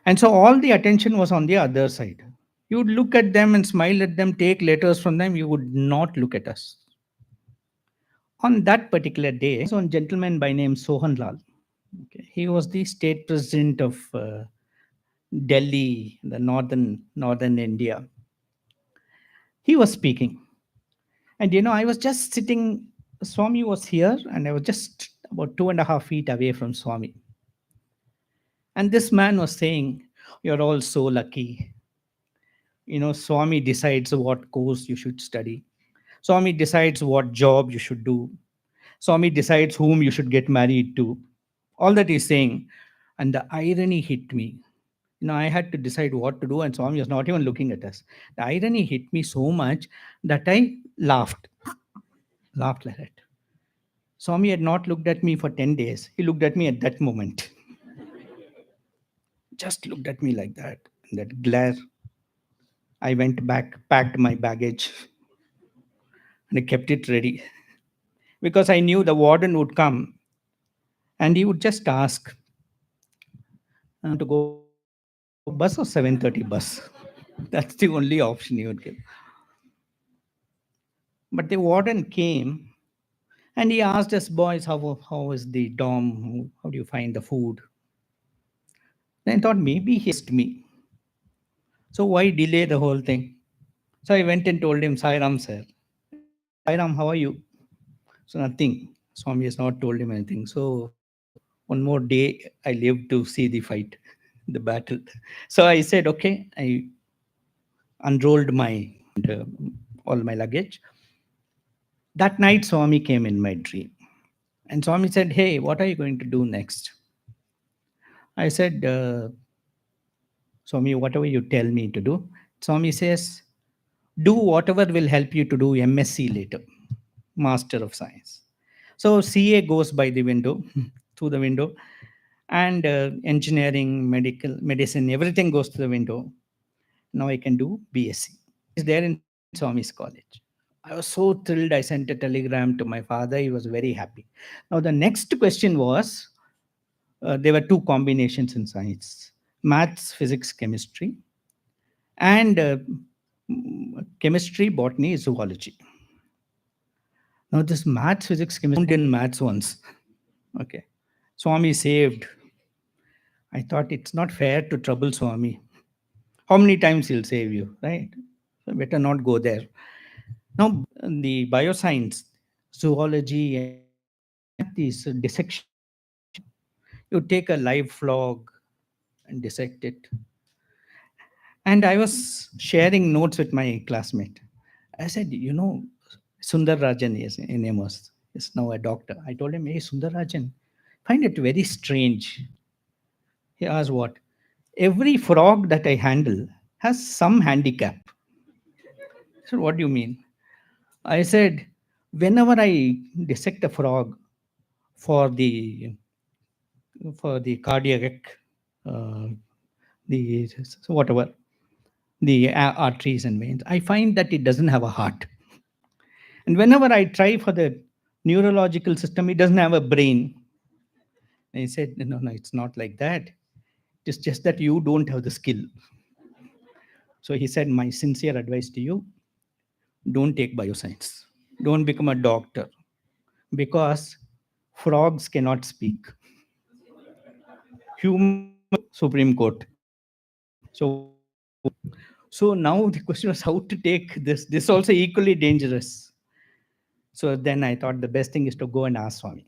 And so all the attention was on the other side. You would look at them and smile at them, take letters from them. You would not look at us. On that particular day, there was one gentleman by name Sohan Lal. Okay. He was the state president of Delhi, the northern India. He was speaking. And you know, I was just sitting, Swami was here, and I was just about 2.5 feet away from Swami. And this man was saying, you're all so lucky. You know, Swami decides what course you should study. Swami decides what job you should do. Swami decides whom you should get married to. All that he's saying. And the irony hit me. You know, I had to decide what to do, and Swami was not even looking at us. The irony hit me so much that I laughed like that. Swami had not looked at me for 10 days. He looked at me at that moment. Just looked at me like that. And that glare. I went back, packed my baggage, and I kept it ready. Because I knew the warden would come and he would just ask to go by 6 o'clock bus or 7:30 bus. That's the only option he would give. But the warden came and he asked us boys, how is the dorm? How do you find the food? Then I thought maybe he asked me. So why delay the whole thing? So I went and told him, Sai Ram sir. Sai Ram, how are you? So nothing. Swami has not told him anything. So one more day I lived to see the fight, the battle. So I said, okay. I unrolled my uh, all my luggage. That night, Swami came in my dream. And Swami said, hey, what are you going to do next? I said, Swami, whatever you tell me to do. Swami says, do whatever will help you to do MSc later, Master of Science. So CA goes by the window, through the window, and engineering, medicine, everything goes to the window. Now I can do BSc. Is there in Swami's college. I was so thrilled. I sent a telegram to my father. He was very happy. Now, the next question was there were two combinations in science: maths, physics, chemistry, and chemistry, botany, zoology. Now, this maths, physics, chemistry, in maths once. Okay. Swami saved. I thought it's not fair to trouble Swami. How many times he'll save you, right? So better not go there. Now, the bioscience, zoology, and these dissection, you take a live frog and dissect it. And I was sharing notes with my classmate. I said, you know, Sundar Rajan is in Amos, is now a doctor. I told him, hey, Sundar Rajan, find it very strange. He asked what? Every frog that I handle has some handicap. I said, what do you mean? I said, whenever I dissect a frog for the cardiac, uh, the whatever, the arteries and veins, I find that it doesn't have a heart. And whenever I try for the neurological system, it doesn't have a brain. And he said, no, no, it's not like that. It's just that you don't have the skill. So he said, my sincere advice to you, don't take bioscience. Don't become a doctor because frogs cannot speak. Human Supreme Court. So so now the question was how to take this. This also equally dangerous. So then I thought the best thing is to go and ask Swami.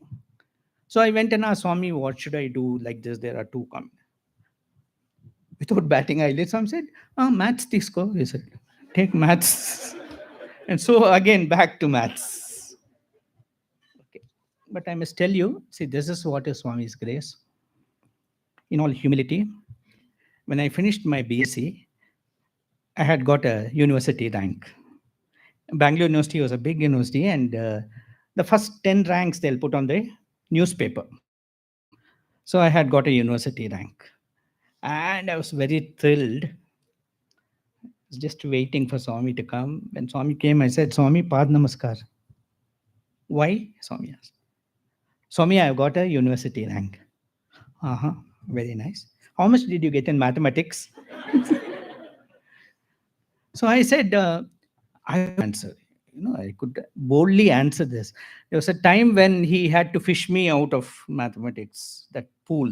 So I went and asked Swami, what should I do? Like this, there are two without batting eyelids. Swami said, maths disco. He said, take maths. And so again, back to maths. Okay. But I must tell you, see, this is what is Swami's grace. In all humility, when I finished my BSc, I had got a university rank. Bangalore University was a big university, and the first 10 ranks they'll put on the newspaper. So I had got a university rank. And I was very thrilled. I was just waiting for Swami to come. When Swami came, I said, Swami, Pad Namaskar. Why? Swami asked. Swami, I've got a university rank. Uh-huh. Very nice. How much did you get in mathematics? So I said, I answer. You know, I could boldly answer this. There was a time when he had to fish me out of mathematics, that pool.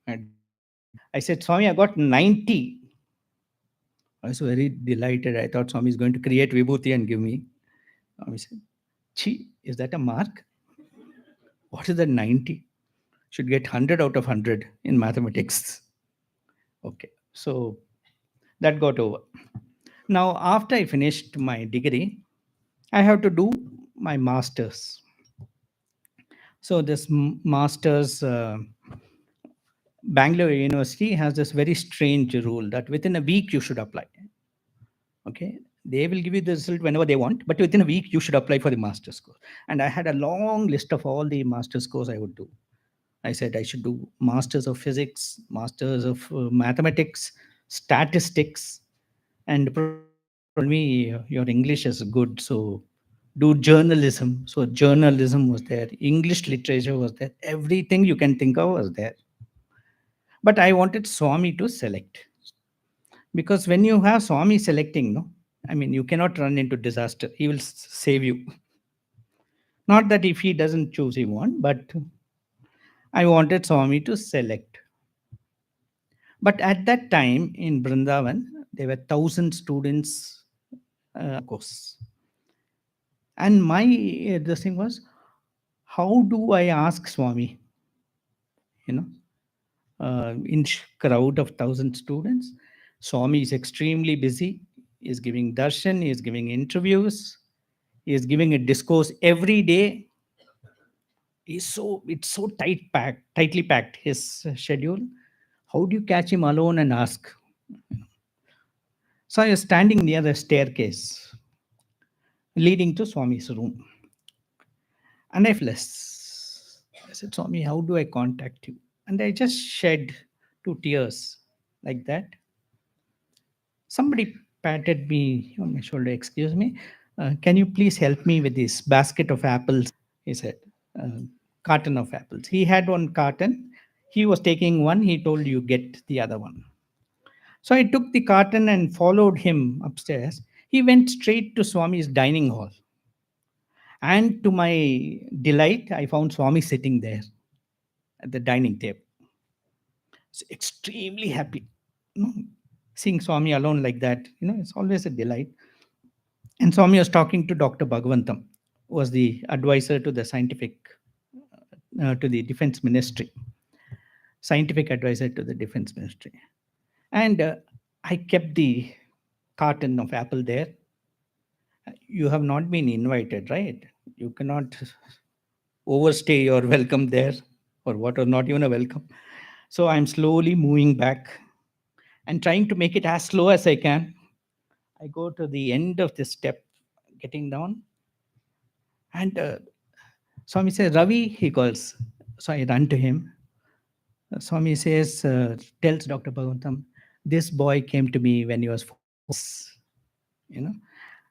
I said, Swami, I got 90. I was very delighted. I thought Swami is going to create vibhuti and give me. Swami said, Chi, is that a mark? What is that 90? Should get 100 out of 100 in mathematics. Okay, so that got over. Now, after I finished my degree, I have to do my master's. So this master's, Bangalore University has this very strange rule that within a week you should apply. Okay, they will give you the result whenever they want, but within a week you should apply for the master's course. And I had a long list of all the master's course I would do. I said I should do masters of physics, masters of mathematics, statistics, and told me your English is good, so do journalism. So journalism was there, English literature was there, everything you can think of was there. But I wanted Swami to select, because when you have Swami selecting, no, I mean, you cannot run into disaster. He will save you. Not that if he doesn't choose, he won't, but I wanted Swami to select. But at that time in Brindavan, there were 1,000 students course. And my this thing was, how do I ask Swami? You know, in crowd of 1,000 students, Swami is extremely busy. He is giving darshan, he is giving interviews, he is giving a discourse every day. It's so tightly packed, his schedule. How do you catch him alone and ask? So I was standing near the staircase leading to Swami's room. And I said, Swami, how do I contact you? And I just shed 2 tears like that. Somebody patted me on my shoulder, excuse me. Can you please help me with this basket of apples? He said, uh, carton of apples. He had one carton. He was taking one. He told you get the other one. So I took the carton and followed him upstairs. He went straight to Swami's dining hall. And to my delight, I found Swami sitting there at the dining table. So extremely happy. You know, seeing Swami alone like that, it's always a delight. And Swami was talking to Dr. Bhagawantam, who was the advisor to the to the defense ministry, scientific advisor to the defense ministry. And I kept the carton of apple there. You have not been invited, right? You cannot overstay your welcome there, or what, or not even a welcome. So I'm slowly moving back and trying to make it as slow as I can. I go to the end of the step, getting down, and Swami says, Ravi, he calls. So I run to him. Swami says, tells Dr. Bhagavatam, this boy came to me when he was 4 years, you know.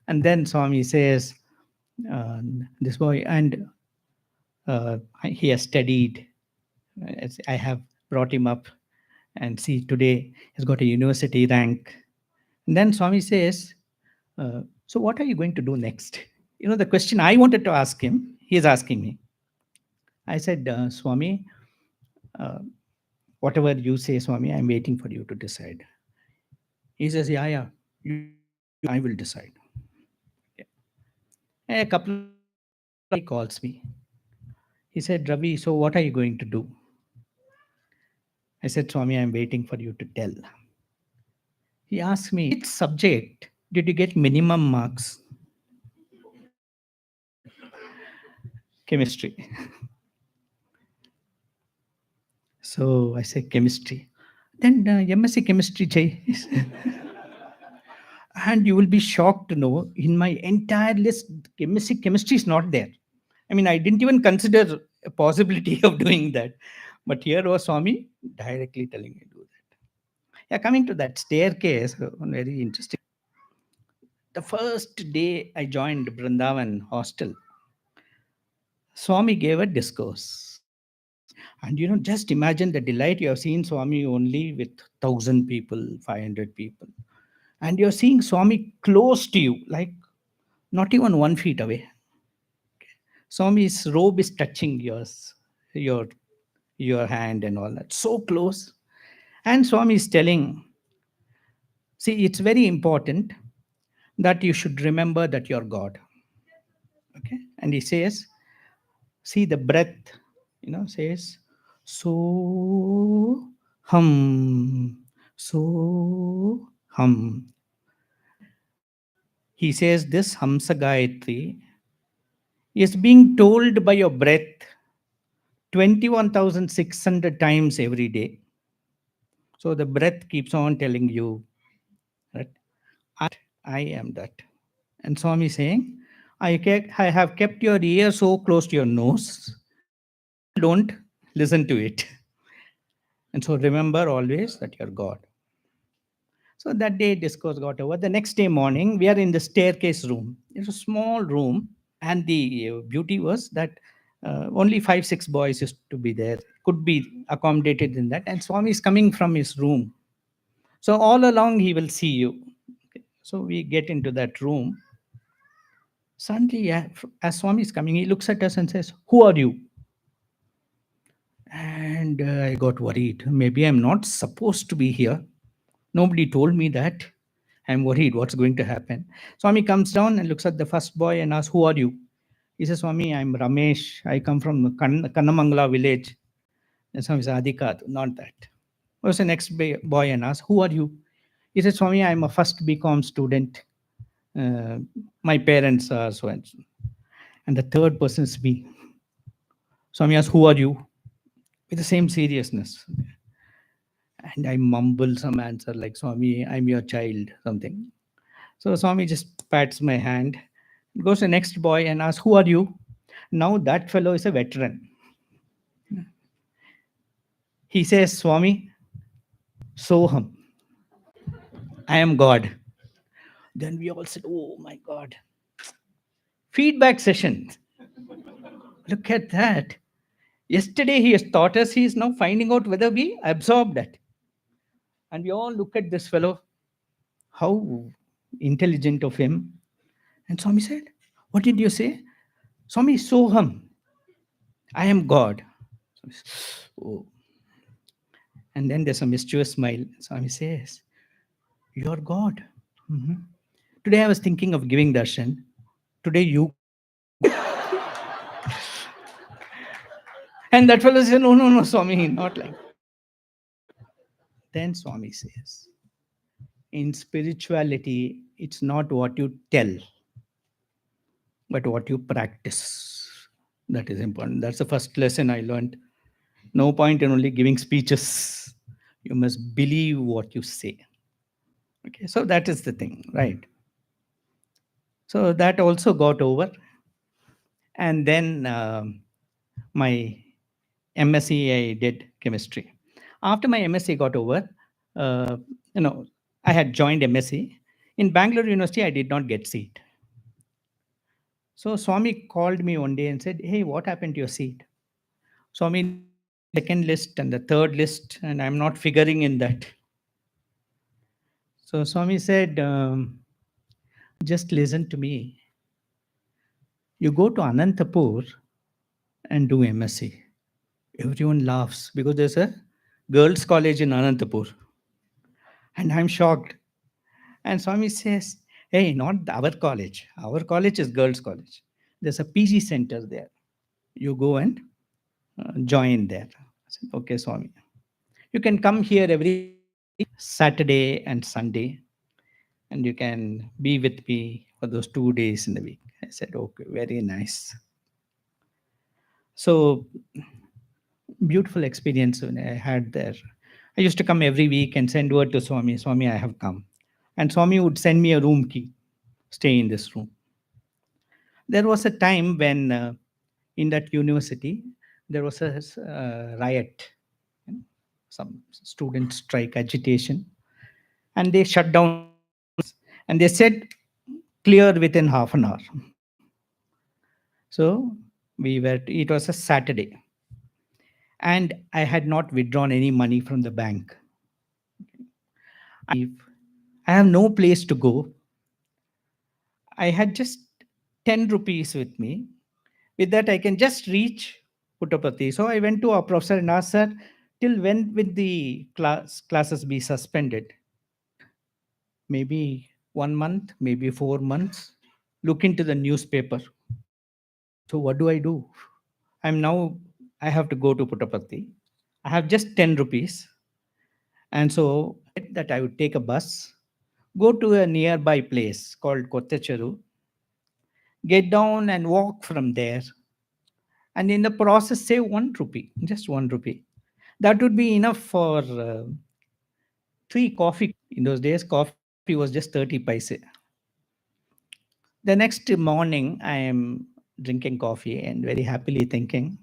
And then Swami says, uh, this boy, and he has studied. I have brought him up, and see, today he's got a university rank. And then Swami says, so what are you going to do next? The question I wanted to ask him, he is asking me. I said, Swami, uh, whatever you say, Swami, I'm waiting for you to decide. He says, yeah, yeah, I will decide. Yeah. A couple of he calls me. He said, Ravi, so what are you going to do? I said, Swami, I'm waiting for you to tell. He asked me, which subject did you get minimum marks? Chemistry. So I said, chemistry. Then MSc chemistry, Jay. And you will be shocked to know in my entire list, chemistry is not there. I mean, I didn't even consider a possibility of doing that. But here was Swami directly telling me to do that. Yeah, coming to that staircase, very interesting. The first day I joined Brindavan hostel, Swami gave a discourse. And just imagine the delight. You have seen Swami only with 1,000 people, 500 people. And you're seeing Swami close to you, like not even 1 feet away. Swami's robe is touching your, your hand and all that. So close. And Swami is telling, see, it's very important that you should remember that you're God. Okay. And he says, see the breath, says, so so hum. He says this Hamsa Gayatri is being told by your breath 21,600 times every day. So the breath keeps on telling you, right? I am that. And Swami saying, I have kept your ear so close to your nose, don't listen to it. And so remember always that you're God. So that day discourse got over. The next day morning, we are in the staircase room. It's a small room. And the beauty was that only 5, 6 boys used to be there, could be accommodated in that. And Swami is coming from his room. So all along he will see you. Okay. So we get into that room. Suddenly, yeah, as Swami is coming, he looks at us and says, who are you? And I got worried. Maybe I'm not supposed to be here. Nobody told me that. I'm worried what's going to happen. Swami comes down and looks at the first boy and asks, who are you? He says, Swami, I'm Ramesh. I come from Kannamangala village. And Swami says, Adhika, not that. What's the next boy and asks, who are you? He says, Swami, I'm a first BCom student. My parents are so and so. And the third person is me. Swami asks, who are you? With the same seriousness. And I mumble some answer like, Swami, I'm your child, something. So Swami just pats my hand, goes to the next boy and asks, who are you? Now that fellow is a veteran. He says, Swami, Soham, I am God. Then we all said, oh my God. feedback sessions. Look at that. Yesterday he has taught us, he is now finding out whether we absorb that. And we all look at this fellow, how intelligent of him. And Swami said, "What did you say?" Swami, Soham, I am God. Swami says, oh. And then there's a mischievous smile. Swami says, "You're God." Mhm. Today I was thinking of giving darshan. Today you go. And that fellow said, "No, no, no, Swami, not like." Then Swami says, in spirituality, it's not what you tell, but what you practice. That is important. That's the first lesson I learned. No point in only giving speeches. You must believe what you say. Okay, so that is the thing, right? So that also got over. And then my MSc, I did chemistry. After my MSc got over, uh, you know, I had joined MSc. In Bangalore University, I did not get seat. So Swami called me one day and said, "Hey, what happened to your seat?" Swami, second list and the third list, and I'm not figuring in that. So Swami said, just listen to me. You go to Anantapur and do MSc. Everyone laughs because there's a girls' college in Anantapur. And I'm shocked. And Swami says, "Hey, not our college. Our college is girls' college. There's a PG center there. You go and join there." I said, "Okay, Swami. You can come here every Saturday and Sunday, and you can be with me for those 2 days in the week." I said, "Okay, very nice." So beautiful experience when I had there. I used to come every week and send word to Swami, "Swami, I have come." And Swami would send me a room key, "Stay in this room." There was a time when in that university, there was a riot, you know, some student strike agitation, and they shut down and they said, "Clear within half an hour." So it was a Saturday, and I had not withdrawn any money from the bank. I have no place to go. I had just 10 rupees with me. With that, I can just reach Puttapati. So I went to our professor and asked, "Sir, till when will the classes be suspended?" "Maybe 1 month, maybe 4 months. Look into the newspaper." So what do I do? I have to go to Puttapati. I have just 10 rupees. And so that I would take a bus, go to a nearby place called Kottacheru, get down and walk from there. And in the process, save 1 rupee, just 1 rupee. That would be enough for 3 coffee. In those days, coffee was just 30 paise. The next morning, I am drinking coffee and very happily thinking,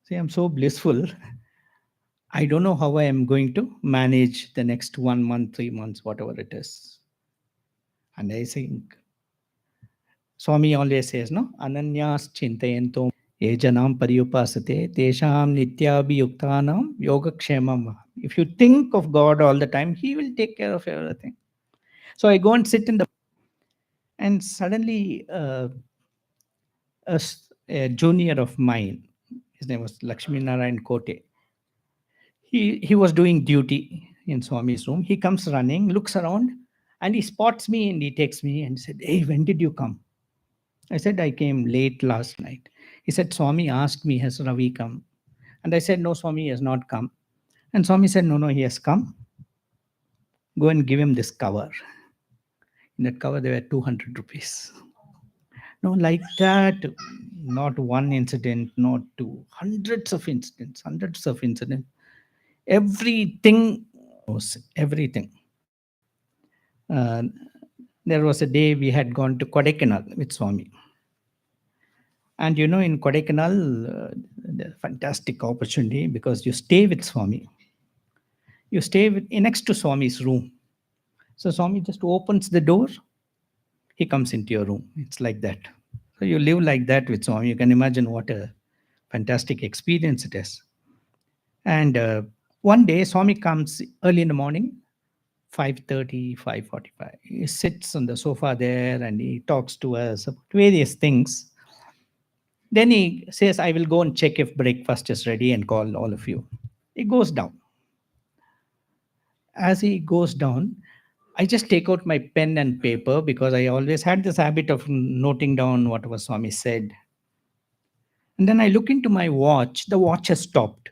"See, I'm so blissful. I don't know how I am going to manage the next 1 month, 3 months, whatever it is." And I think Swami always says, "No, Ananyas Chintayanto Ejanam Pariyupasate Tesham Nityabhiyuktanam Yogakshemam." If you think of God all the time, He will take care of everything. So I go and sit in the, and suddenly a junior of mine, his name was Lakshmi Narayan Kote, he was doing duty in Swami's room. He comes running, looks around, and he spots me and he takes me and said, "Hey, when did you come?" I said, "I came late last night." He said, "Swami asked me, has Ravi come?" And I said, "No, Swami has not come." And Swami said, "No, no, he has come. Go and give him this cover." In that cover, there were 200 rupees. No, like that, not one incident, not two, hundreds of incidents, hundreds of incidents. Everything was everything. Uh, there was a day we had gone to Kodaikanal with Swami. And you know, in Kodaikanal, the fantastic opportunity because you stay with Swami. You stay next to Swami's room. So Swami just opens the door. he comes into your room. It's like that. So you live like that with Swami. You can imagine what a fantastic experience it is. And one day, Swami comes early in the morning, 5:30, 5:45. He sits on the sofa there and he talks to us about various things. Then he says, I will go and check if breakfast is ready and call all of you. He goes down. As he goes down, I just take out my pen and paper because I always had this habit of noting down whatever Swami said. And then I look into my watch, the watch has stopped.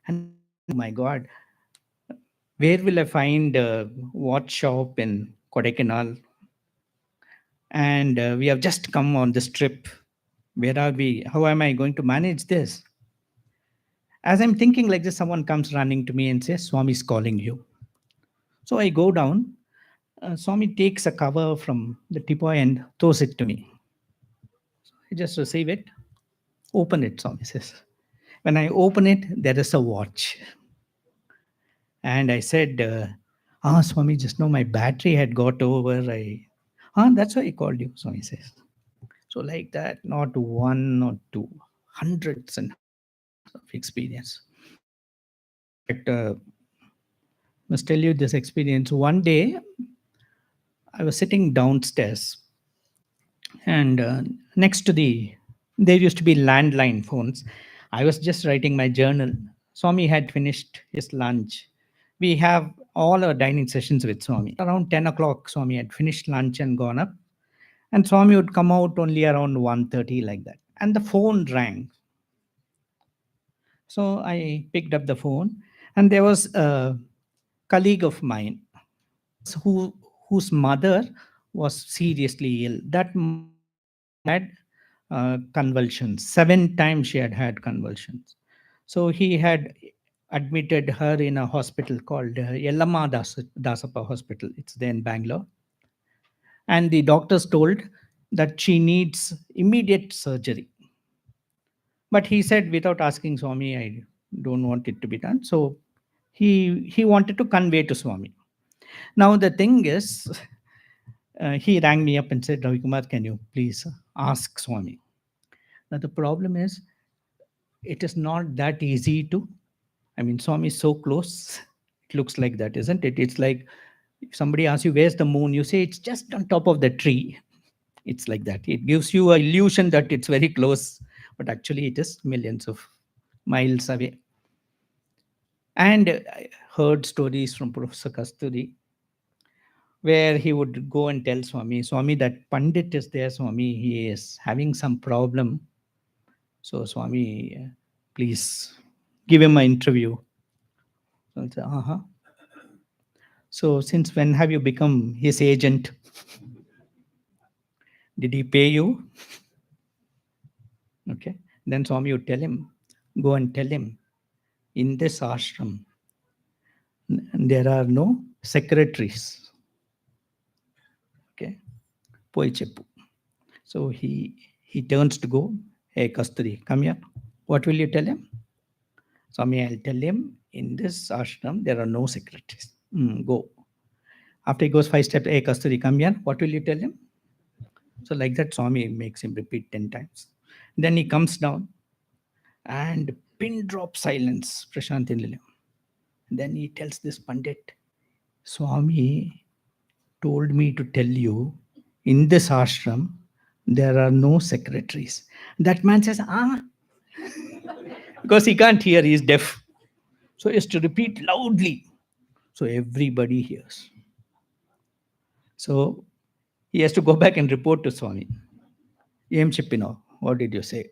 And I thought, oh my God, where will I find a watch shop in Kodaikanal? And we have just come on this trip. Where are we? How am I going to manage this? As I'm thinking like this, someone comes running to me and says, Swami is calling you. So I go down. Swami takes a cover from the tepoy and throws it to me. I just receive it, open it, Swami says. When I open it, there is a watch. And I said, Swami, just now my battery had got over. That's why I called you, Swami says. So like that, not one, not two, hundreds and hundreds of experience. In fact, must tell you this experience. One day, I was sitting downstairs, and next to there used to be landline phones. I was just writing my journal. Swami had finished his lunch. We have all our dining sessions with Swami. Around 10 o'clock, Swami had finished lunch and gone up. And Swami would come out only around 1:30 like that. And the phone rang. So I picked up the phone, and there was a colleague of mine whose mother was seriously ill. That mother had convulsions. 7 times she had had convulsions. So he had admitted her in a hospital called Yellamma Dasappa Hospital. It's there in Bangalore. And the doctors told that she needs immediate surgery. But he said, without asking Swami, I don't want it to be done. So he wanted to convey to Swami. Now the thing is, he rang me up and said, Ravi Kumar, can you please ask Swami? Now the problem is, it is not that easy to. I mean, Swami is so close. It looks like that, isn't it? It's like if somebody asks you, where's the moon? You say, it's just on top of the tree. It's like that. It gives you an illusion that it's very close, but actually it is millions of miles away. And I heard stories from Professor Kasturi where he would go and tell Swami, Swami, that Pandit is there, Swami, he is having some problem. So Swami, please give him an interview. So I'll say, So since when have you become his agent? Did he pay you? Okay. Then Swami would tell him, go and tell him, in this ashram, there are no secretaries. Okay. Poi cheppu. So he turns to go, hey Kasturi, come here. What will you tell him? Swami, I'll tell him, in this ashram, there are no secretaries. Go. After he goes 5 steps, hey Kasturi, come here. What will you tell him? So like that, Swami makes him repeat 10 times. Then he comes down and pin drop silence, Prasanthi Nilayam. Then he tells this Pandit, Swami told me to tell you, in this ashram, there are no secretaries. That man says, because he can't hear, he's deaf. So he has to repeat loudly. So everybody hears. So he has to go back and report to Swami. Em Chippino, what did you say?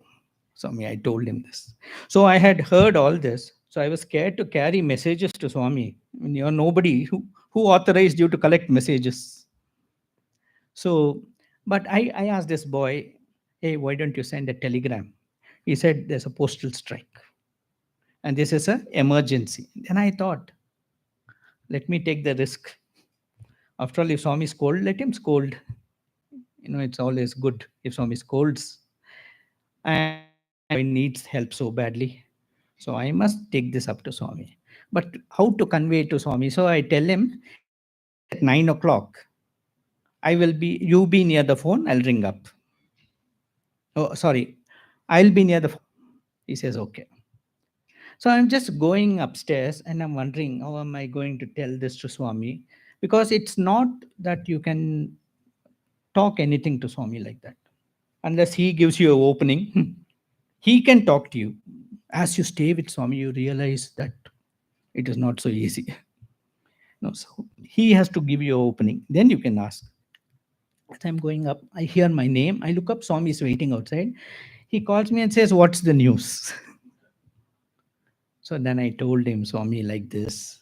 Swami, I told him this. So I had heard all this. So I was scared to carry messages to Swami. I mean, you're nobody who authorized you to collect messages. So, but I asked this boy, hey, why don't you send a telegram? He said, there's a postal strike. And this is an emergency. Then I thought, let me take the risk. After all, if Swami scold, let him scold. It's always good if Swami scolds. And my boy needs help so badly. So I must take this up to Swami. But how to convey it to Swami? So I tell him, at 9 o'clock, you be near the phone, I'll ring up. Oh, sorry, I'll be near the phone. He says, okay. So I'm just going upstairs and I'm wondering, how am I going to tell this to Swami? Because it's not that you can talk anything to Swami like that. Unless he gives you an opening, he can talk to you. As you stay with Swami, you realize that it is not so easy. No, so he has to give you an opening. Then you can ask. As I'm going up, I hear my name. I look up, Swami is waiting outside. He calls me and says, what's the news? So then I told him, Swami, like this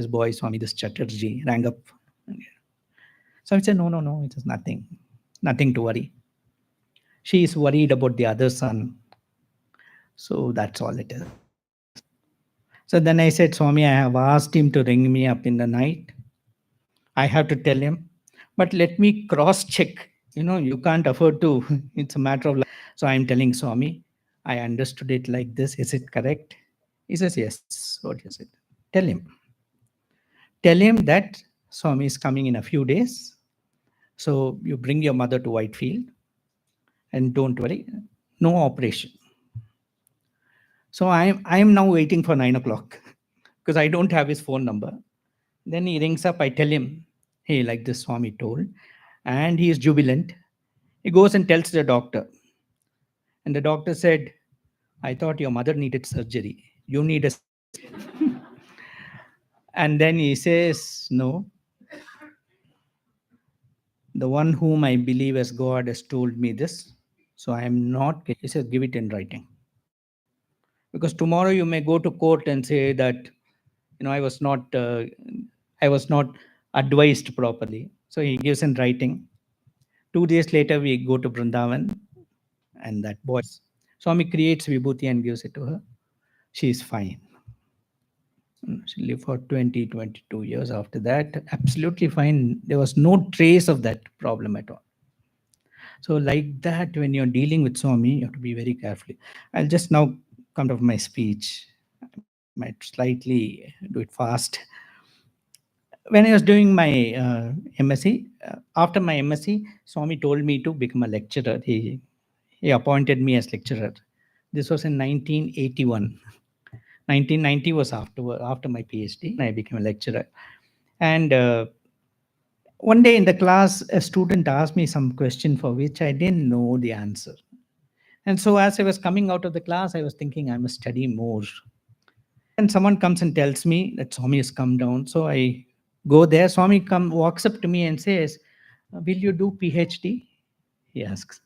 boy, Swami, this Chatterjee, rang up. So I said, no, it is nothing to worry. She is worried about the other son. So that's all it is. So then I said, Swami, I have asked him to ring me up in the night. I have to tell him, but let me cross check. You can't afford to, it's a matter of life. So I'm telling Swami, I understood it like this. Is it correct? He says, yes. What is it? Tell him. Tell him that Swami is coming in a few days. So you bring your mother to Whitefield and don't worry, no operation. So I'm now waiting for 9 o'clock because I don't have his phone number. Then he rings up. I tell him, hey, like this Swami told, and he is jubilant. He goes and tells the doctor, and the doctor said, I thought your mother needed surgery. You need a. And then he says, no. The one whom I believe as God has told me this. So I am not. He says, give it in writing. Because tomorrow you may go to court and say that, I was not advised properly. So he gives in writing. 2 days later, we go to Brindavan, and that boy, Swami creates Vibhuti and gives it to her. She is fine. She lived for 22 years after that. Absolutely fine. There was no trace of that problem at all. So like that, when you're dealing with Swami, you have to be very careful. I'll just now come to my speech. I might slightly do it fast. When I was doing my MSc, after my MSc, Swami told me to become a lecturer. He appointed me as lecturer. This was in 1981. 1990 was after my PhD. I became a lecturer. And one day in the class, a student asked me some question for which I didn't know the answer. And so as I was coming out of the class, I was thinking I must study more. And someone comes and tells me that Swami has come down. So I go there. Swami walks up to me and says, will you do PhD? He asks.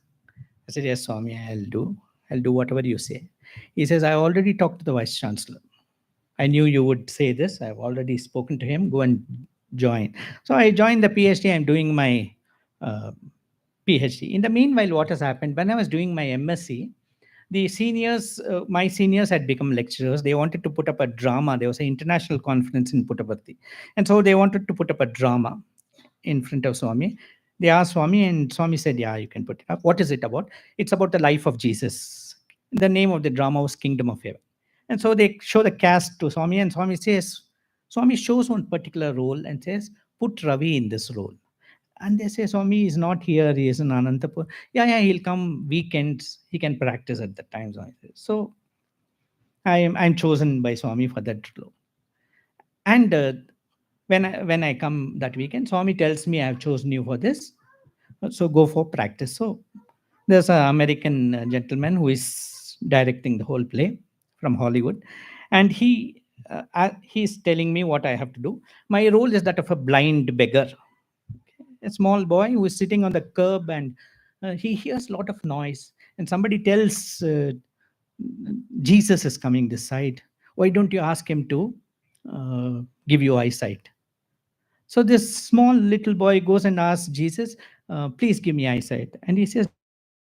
I said, yes, Swami, I'll do whatever you say. He says, I already talked to the Vice Chancellor. I knew you would say this. I've already spoken to him. Go and join. So I joined the PhD. I'm doing my PhD. In the meanwhile, what has happened? When I was doing my MSc, the seniors, my seniors had become lecturers. They wanted to put up a drama. There was an international conference in Puttaparthi. And so they wanted to put up a drama in front of Swami. They asked Swami, and Swami said, yeah, you can put it up. What is it about? It's about the life of Jesus. The name of the drama was Kingdom of Heaven. And so they show the cast to Swami, and Swami shows one particular role and says, put Ravi in this role. And they say, Swami is not here, he is in Anantapur. Yeah, he'll come weekends, he can practice at that time. So I'm chosen by Swami for that role. And when I come that weekend, Swami tells me, I have chosen you for this. So go for practice. So there's an American gentleman who is directing the whole play from Hollywood. And he's telling me what I have to do. My role is that of a blind beggar. A small boy who is sitting on the curb, and he hears a lot of noise. And somebody tells, Jesus is coming this side. Why don't you ask him to give you eyesight? So this small little boy goes and asks Jesus, please give me eyesight. And he says,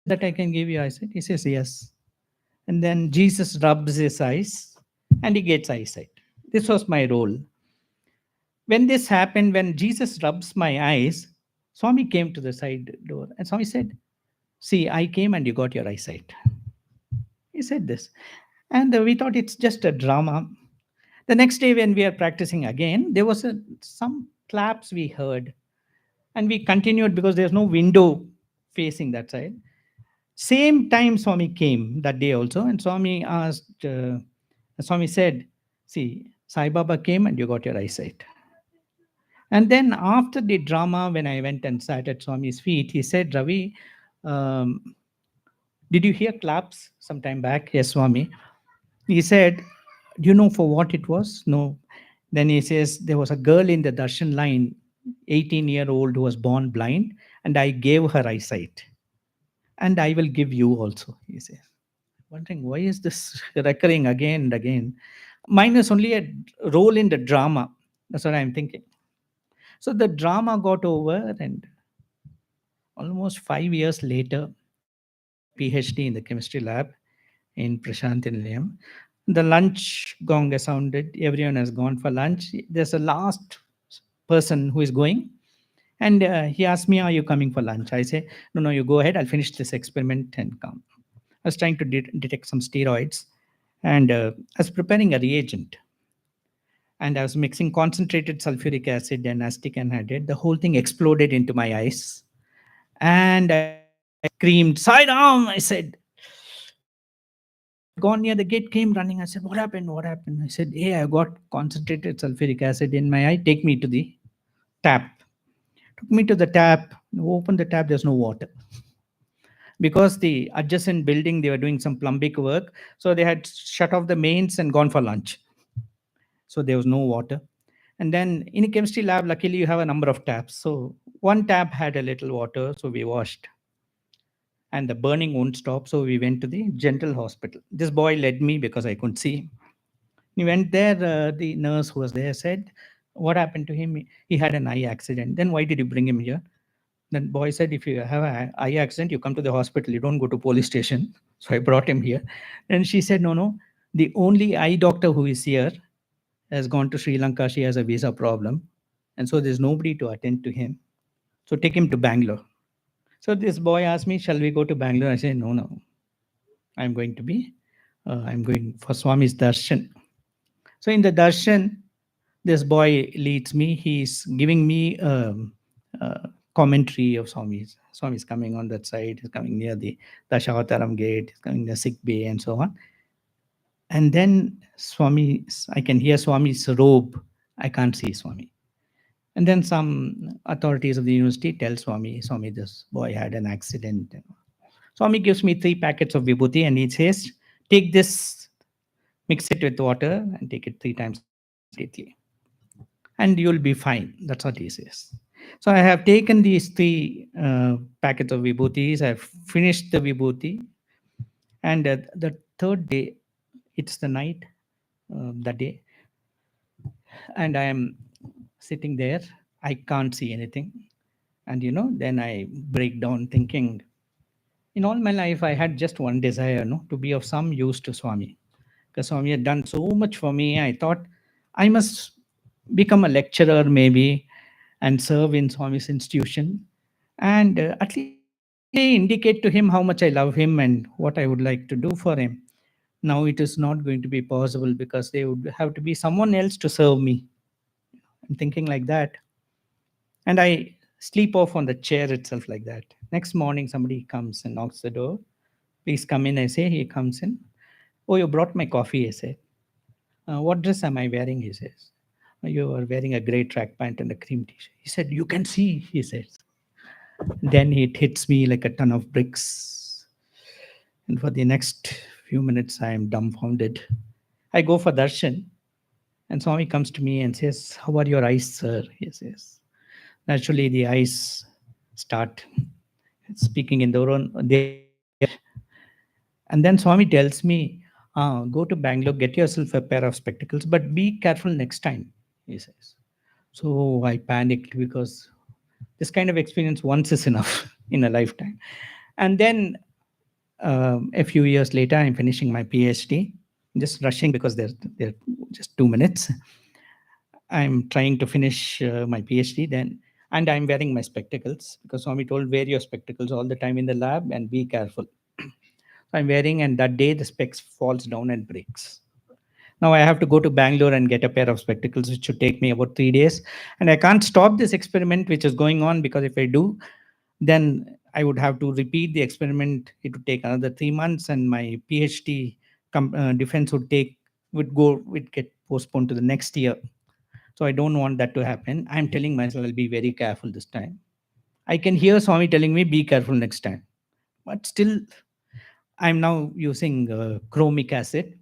that I can give you eyesight? He says, yes. And then Jesus rubs his eyes and he gets eyesight. This was my role. When this happened, when Jesus rubs my eyes, Swami came to the side door and Swami said, see, I came and you got your eyesight. He said this. And we thought it's just a drama. The next day when we are practicing again, there was some Claps we heard, and we continued because there's no window facing that side. Same time Swami came that day also, and Swami asked, Swami said, see, Sai Baba came and you got your eyesight. And then after the drama, when I went and sat at Swami's feet, he said, Ravi, um, did you hear claps sometime back? Yes, Swami. He said, do you know for what it was? No. Then he says, there was a girl in the darshan line, 18-year-old, who was born blind, and I gave her eyesight. And I will give you also, he says. Wondering, why is this recurring again and again? Mine is only a role in the drama. That's what I'm thinking. So the drama got over, and almost 5 years later, I'm doing my PhD in the chemistry lab in Prasanthi Nilayam. The lunch gong has sounded. Everyone has gone for lunch. There's a last person who is going, and he asked me, "Are you coming for lunch?" I say, "No, no, you go ahead. I'll finish this experiment and come." I was trying to detect some steroids, and I was preparing a reagent, and I was mixing concentrated sulfuric acid and acetic anhydride. The whole thing exploded into my eyes, and I screamed, "Sai Ram!" I said. And the boy who had gone near the gate came running. I said, "What happened? What happened?" I said, "Hey, I got concentrated sulfuric acid in my eye. Take me to the tap." Took me to the tap. Opened the tap. There's no water because the adjacent building, they were doing some plumbing work, so they had shut off the mains and gone for lunch. So there was no water. And then in a chemistry lab, luckily you have a number of taps. So one tap had a little water, so we washed, and the burning won't stop. So we went to the general hospital. This boy led me because I couldn't see him. We went there. The nurse who was there said, "What happened to him? He had an eye accident." Then why did you bring him here? Then boy said, "If you have an eye accident, you come to the hospital. You don't go to police station." So I brought him here. And she said, "No, no. The only eye doctor who is here has gone to Sri Lanka. She has a visa problem. And so there's nobody to attend to him. So take him to Bangalore." So this boy asked me, "Shall we go to Bangalore?" I said, "No, no. I'm going for Swami's darshan." So in the darshan, this boy leads me. He's giving me commentary of Swami's. Swami's coming on that side. He's coming near the Dashawataram gate. He's coming near sick bay and so on. And then Swami, I can hear Swami's robe. I can't see Swami. And then some authorities of the university tell Swami, "Swami, this boy had an accident." Swami gives me 3 packets of vibhuti and he says, "Take this, mix it with water and take it 3 times immediately, and you'll be fine." That's what he says. So I have taken these 3 packets of vibhutis. I've finished the vibhuti. And the third day, it's the night, that day, and I am sitting there. I can't see anything. And then I break down thinking, in all my life, I had just one desire, no, to be of some use to Swami. Because Swami had done so much for me. I thought I must become a lecturer maybe and serve in Swami's institution, and at least indicate to him how much I love him and what I would like to do for him. Now it is not going to be possible because there would have to be someone else to serve me. I'm thinking like that. And I sleep off on the chair itself like that. Next morning, somebody comes and knocks the door. "Please come in." I say. He comes in. "Oh, you brought my coffee," I said. "What dress am I wearing?" He says. "You are wearing a gray track pant and a cream t-shirt." He said, "You can see," he says. Then it hits me like a ton of bricks. And for the next few minutes, I am dumbfounded. I go for darshan, and Swami comes to me and says, "How are your eyes, sir?" He says. Naturally, the eyes start speaking in their own language. And then Swami tells me, "Go to Bangalore, get yourself a pair of spectacles, but be careful next time," he says. So I panicked because this kind of experience once is enough in a lifetime. And then a few years later, I'm finishing my PhD, just rushing because they're just 2 minutes. I'm trying to finish my PhD then, and I'm wearing my spectacles because Swami told, "Wear your spectacles all the time in the lab and be careful." I'm wearing, and that day the specs falls down and breaks. Now I have to go to Bangalore and get a pair of spectacles, which should take me about 3 days. And I can't stop this experiment which is going on, because if I do, then I would have to repeat the experiment. It would take another 3 months, and my PhD defense would get postponed to the next year. So I don't want that to happen. I'm telling myself I'll be very careful this time. I can hear Swami telling me, be careful next time. But still, I'm now using chromic acid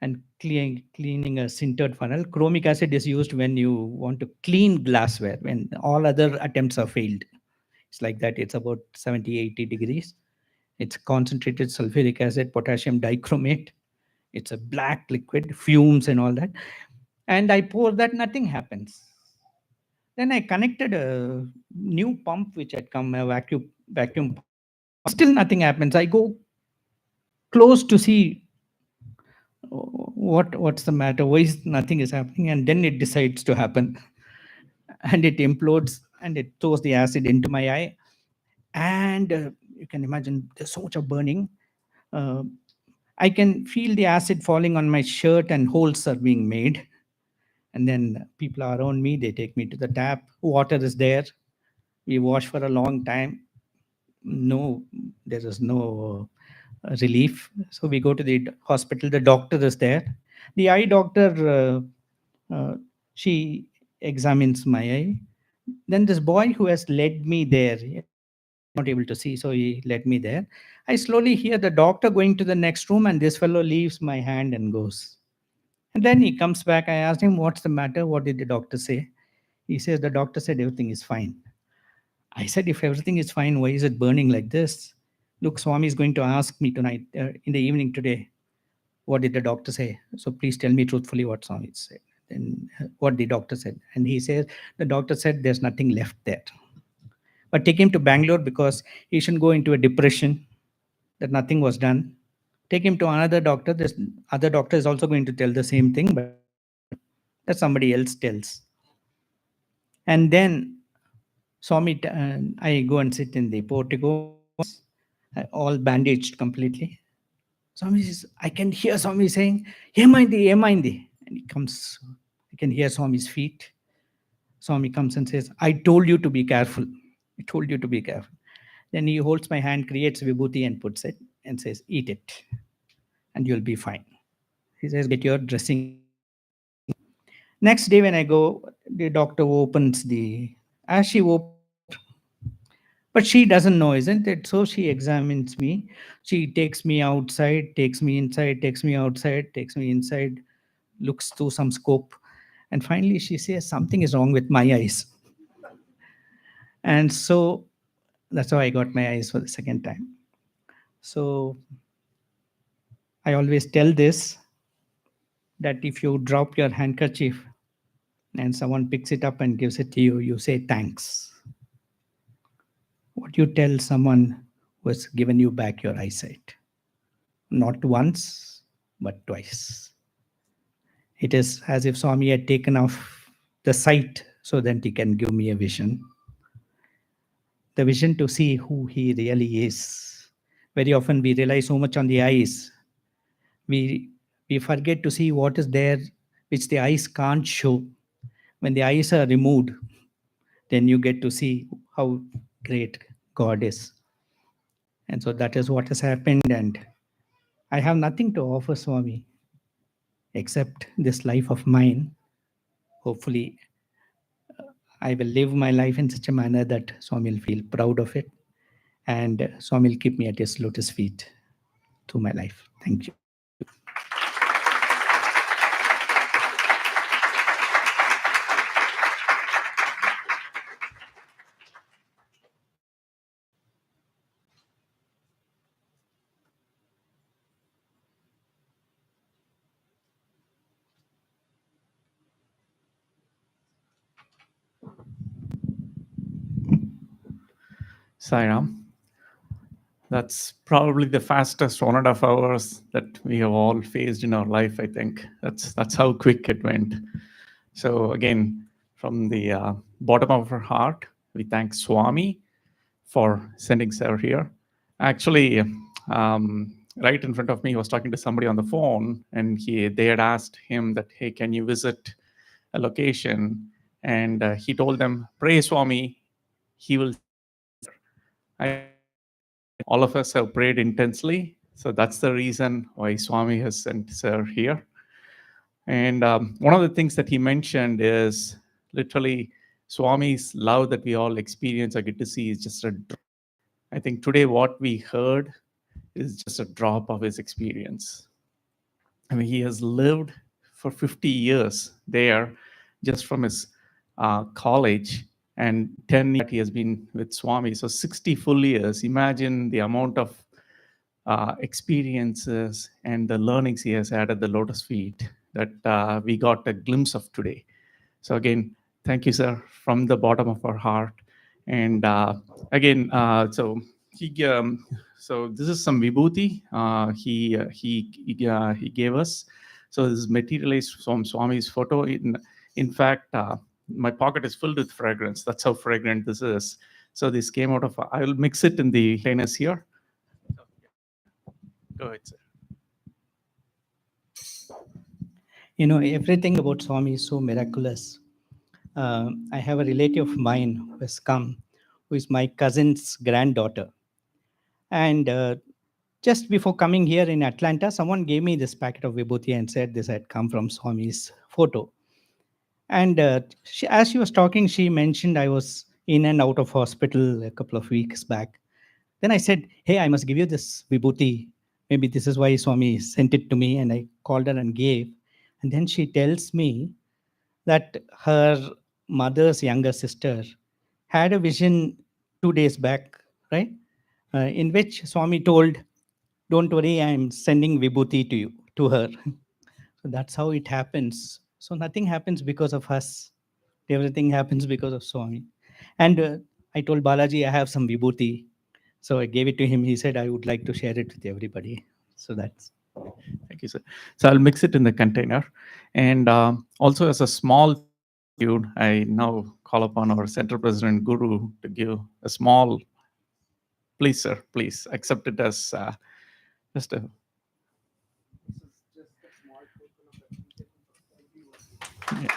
and cleaning a sintered funnel. Chromic acid is used when you want to clean glassware, when all other attempts are failed. It's like that. It's about 70, 80 degrees. It's concentrated sulfuric acid, potassium dichromate. It's a black liquid, fumes and all that. And I pour that, nothing happens. Then I connected a new pump which had come, a vacuum pump. Still nothing happens. I go close to see what's the matter, why is nothing is happening, and then it decides to happen, and it implodes and it throws the acid into my eye. And you can imagine there's so much of burning. uh, I can feel the acid falling on my shirt and holes are being made. And then people are around me, they take me to the tap, water is there, we wash for a long time. No, there is no relief. So we go to the hospital, the doctor is there, the eye doctor. She examines my eye. Then this boy who has led me there, he's not able to see, so he led me there. I slowly hear the doctor going to the next room, and this fellow leaves my hand and goes. And then he comes back. I asked him, what's the matter? What did the doctor say? He says, the doctor said everything is fine. I said, if everything is fine, why is it burning like this? Look, Swami is going to ask me tonight, in the evening today, what did the doctor say? So please tell me truthfully what Swami said. And what the doctor said. And he says, the doctor said there's nothing left there. But take him to Bangalore, because he shouldn't go into a depression that nothing was done. Take him to another doctor. This other doctor is also going to tell the same thing, but that somebody else tells. And then Swami, I go and sit in the portico, all bandaged completely. Swami says, I can hear Swami saying, Hemindi, Hemindi. And he comes, I can hear Swami's feet. Swami comes and says, I told you to be careful. I told you to be careful. Then he holds my hand, creates vibhuti and puts it and says, eat it and you'll be fine. He says, get your dressing. Next day when I go, the doctor opens as she opens, but she doesn't know, isn't it? So she examines me. She takes me outside, takes me inside, takes me outside, takes me inside, looks through some scope. And finally she says, something is wrong with my eyes. And so that's how I got my eyes for the second time. So I always tell this, that if you drop your handkerchief and someone picks it up and gives it to you, you say thanks. What you tell someone who has given you back your eyesight? Not once, but twice. It is as if Swami had taken off the sight so that he can give me a vision. The vision to see who he really is. Very often we rely so much on the eyes. We forget to see what is there which the eyes can't show. When the eyes are removed, then you get to see how great God is. And so that is what has happened. And I have nothing to offer Swami except this life of mine. Hopefully, I will live my life in such a manner that Swami will feel proud of it. And Swami will keep me at his lotus feet through my life. Thank you. Sairam, that's probably the fastest 1.5 hours that we have all faced in our life. I think that's how quick it went. So again, from the bottom of our heart, we thank Swami for sending Sir here. Actually, right in front of me, he was talking to somebody on the phone, and they had asked him that, hey, can you visit a location? And he told them, pray Swami, he will. I, all of us have prayed intensely, so that's the reason why Swami has sent Sir here. And one of the things that he mentioned is literally Swami's love that we all experience or get to see is just a drop. I think today what we heard is just a drop of his experience. I mean, he has lived for 50 years there just from his college, and 10 years he has been with Swami. So 60 full years. Imagine the amount of experiences and the learnings he has had at the lotus feet that we got a glimpse of today. So again, thank you, sir, from the bottom of our heart. And again, so this is some vibhuti he gave us. So this is materialized from Swami's photo. In fact, my pocket is filled with fragrance. That's how fragrant this is. So this came out of. I will mix it in the containers here. Go ahead, sir. Everything about Swami is so miraculous. I have a relative of mine who has come, who is my cousin's granddaughter. And just before coming here in Atlanta, someone gave me this packet of vibhuti and said this had come from Swami's photo. And as she was talking, she mentioned I was in and out of hospital a couple of weeks back. Then I said, hey, I must give you this vibhuti. Maybe this is why Swami sent it to me. And I called her and gave. And then she tells me that her mother's younger sister had a vision 2 days back, right? In which Swami told, don't worry, I'm sending vibhuti to you, to her. So that's how it happens. So nothing happens because of us. Everything happens because of Swami. And I told Balaji, I have some vibhuti. So I gave it to him. He said, I would like to share it with everybody. So that's. Thank you, sir. So I'll mix it in the container. And also as a small tribute, I now call upon our Center President Guru to give a small, please, sir, please accept it as just a. Yeah.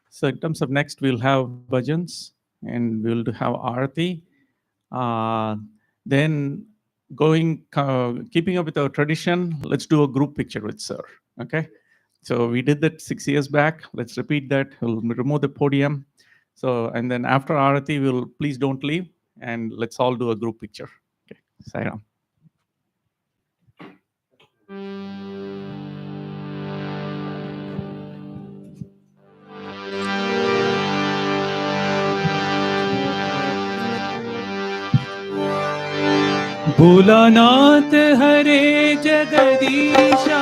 So in terms of next, we'll have bhajans and we'll have arati. Then keeping up with our tradition, let's do a group picture with sir. Okay. So we did that 6 years back. Let's repeat that. We'll remove the podium. So, and then after arati, we'll please don't leave and let's all do a group picture. Okay. Sai Ram. Bholanath हरे जगदीशा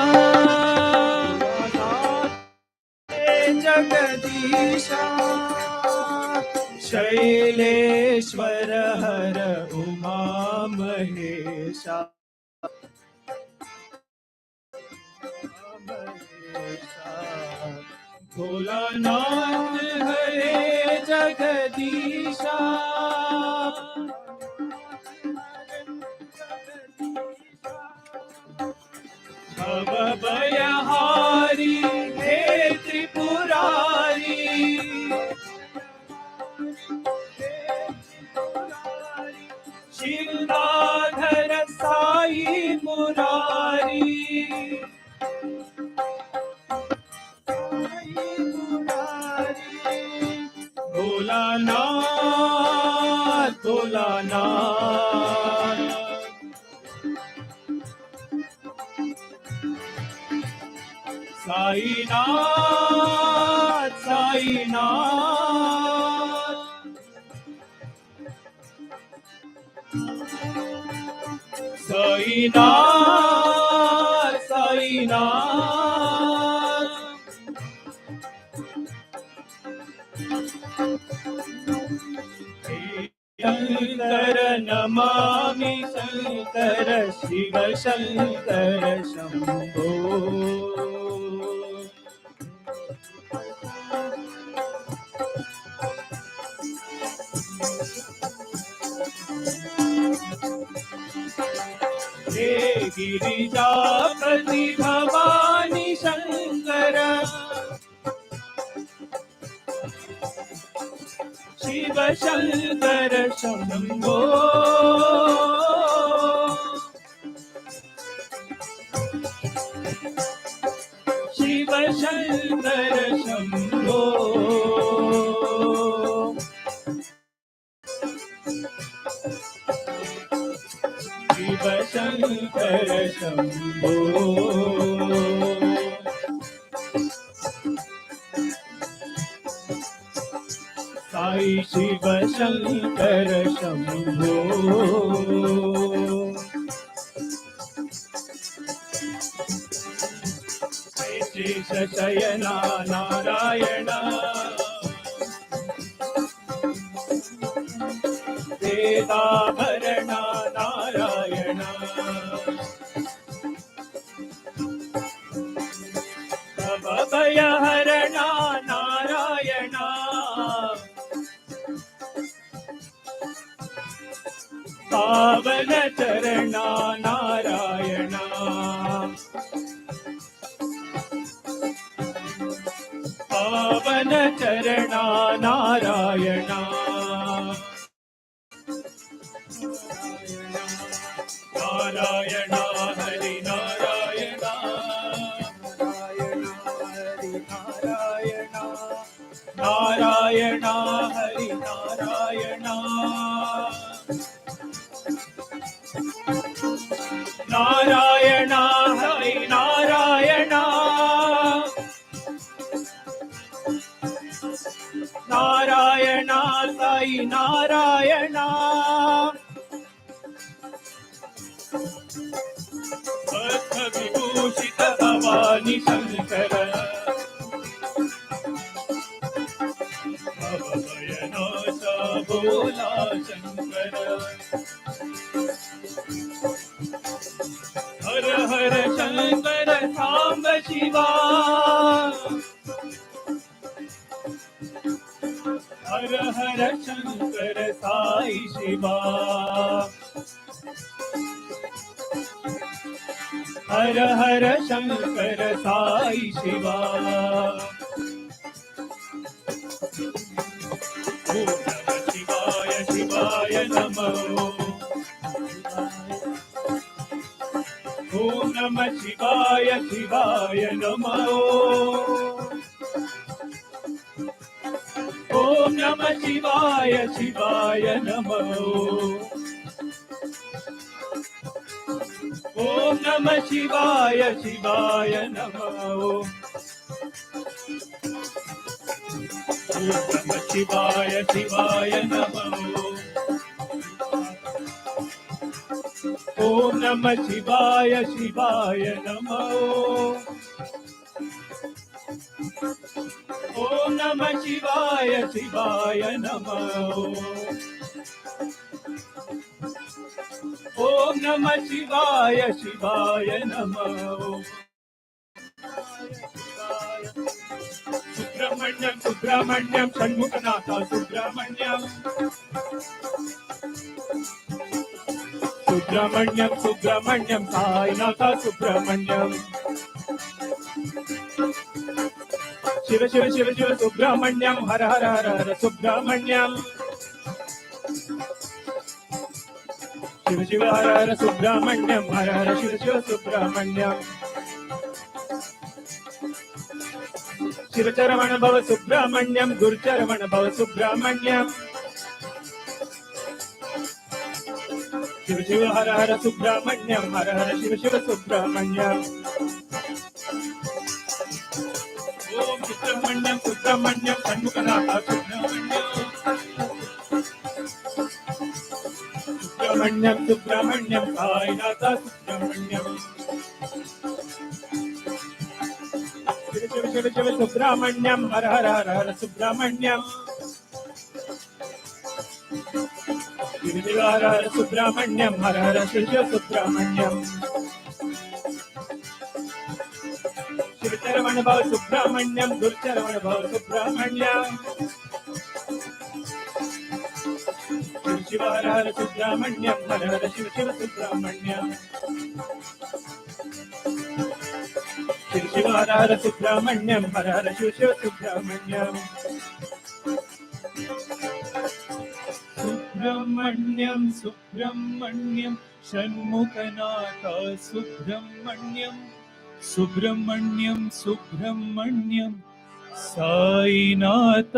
जगदीशा शैलेश्वर हर उमा महेशा भोलानाथ हरे जगदीशा भवभयहारी हे त्रिपुरारी शिवनाधर साई मुरारी भोलानाथ भोलानाथ साईनाथ साईनाथ साईनाथ साईनाथ शंकर नमामि शंकर शिव शंकर शंभो हे गिरिजापति भवानी शंकर शिव शंकर शंभो शिव शंकर शंभो शिव शंकर शंभो साई शिव शंकर शंभो शेष शयना नारायण वेदाभरण नारायण भवभयहरण नारायण पावन चरण नारायण पावन चरण नारायण नारायण हरि नारायण नारायण हरि नारायण नारायण हरि नारायण नारायण साई नारायण विभूषित भवानी शंकर भवभयनाश भोला शंकर हर हर शंकर सांब शिवा हर हर शंकर साई शिवा हर हर शंकर साई शिवा ओम नमः शिवाय शिवाय नमः ओम नमः शिवाय शिवाय नमः ओम नमः शिवाय शिवाय नमः ओम नमः शिवाय शिवाय नमः ओम नमः शिवाय शिवाय नमः ओम नमः शिवाय शिवाय नमः ओम नमः शिवाय शिवाय नमः ओम नमः शिवाय शिवाय नमः सुब्रह्मण्यम सुब्रह्मण्यम षण्मुखनाथ सुब्रह्मण्यम सुब्रह्मण्यम सुब्रह्मण्यम साईनाथ सुब्रह्मण्यम शिव शिव शिव शिव सुब्रह्मण्यम हर हर हर हर सुब्रह्मण्यम शिव शिव हर हर सुब्रह्मण्यम हर हर शिव शिव सुब्रह्मण्यम शिव चरवण भव सुब्रह्मण्यम गुरुचरवण भव सुब्रह्मण्यम शिव शिव हर हर सुब्रह्मण्यम हर हर शिव शिव सुब्रह्मण्यम ओम सुब्रह्मण्यम सुब्रह्मण्यम षण्मुखनाथ सुब्रह्मण्यम सुब्रह्मण्यम सुब्रह्मण्यम साईनाथ सुब्रह्मण्यम शिव शिव शिव शिव सुब्रह्मण्यम हर हर हर हर सुब्रह्मण्यम शिव शिव हर हर सुब्रह्मण्यम हर हर शिव शिव सुब्रह्मण्यम शिव चरवण भव सुब्रह्मण्यम दुर्चरवण भव सुब्रह्मण्यम शिव शिव हर हर सुब्रह्मण्यम हर हर शिव शिव सुब्रह्मण्यम शिव शिव हर हर सुब्रह्मण्यम हर हर शिव शिव सुब्रह्मण्यम सुब्रह्मण्यम सुब्रह्मण्यम षण्मुखनाथ सुब्रह्मण्यम सुब्रह्मण्यम सुब्रह्मण्यम साईनाथ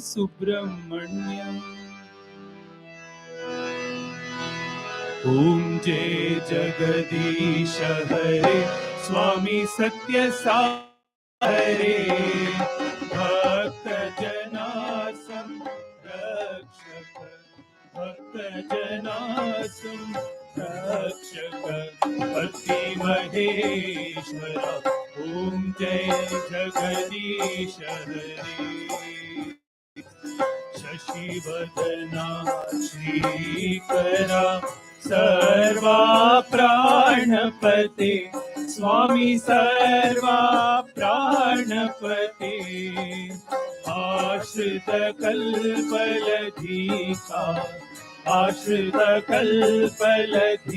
सुब्रह्मण्यम ओम जय जगदीश हरे स्वामी सत्य साई हरे भक्त जना संरक्षक भक्त जना संरक्षक भक्ति महेश्वर ओम जय जगदीश हरे शशिवदना श्रीकरा सर्वा प्राणपते स्वामी सर्वा प्राणपते आश्रित कल्पलधिका आश्रित कल्पलधिका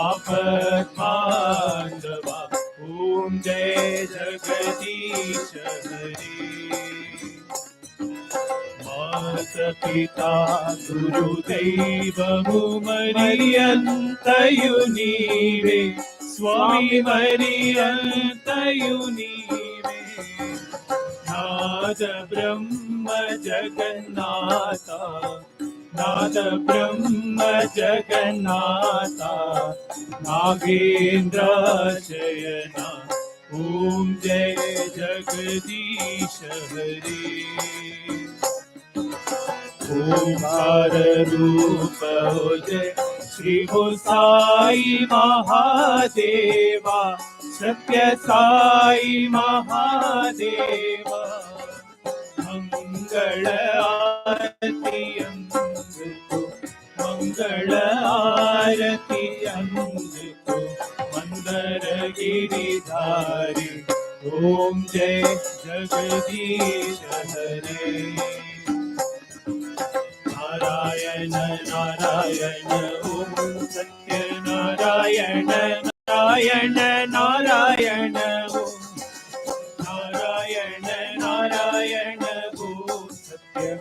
आपद्बान्धवा ओम जय जगदीश हरे मात पिता गुरुदैवमु मरियन्तयु नीवे स्वामी मरियन्तयु नीवे नाद ब्रह्म जगन्नाथा नाद ब्रह्म जगन्नाथा नागेन्द्र शयना ओम जय जगदीश हरे ओंकार रूप जय श्री साई महादेवा सत्य साई महादेवा मंगल आरती अंग मंगल आरती अंग मंदर गिरिधारी ओम जय जगदीश हरे नारायण नारायण ओम सत्य नारायण नारायण नारायण ओम नारायण नारायण ओम सत्य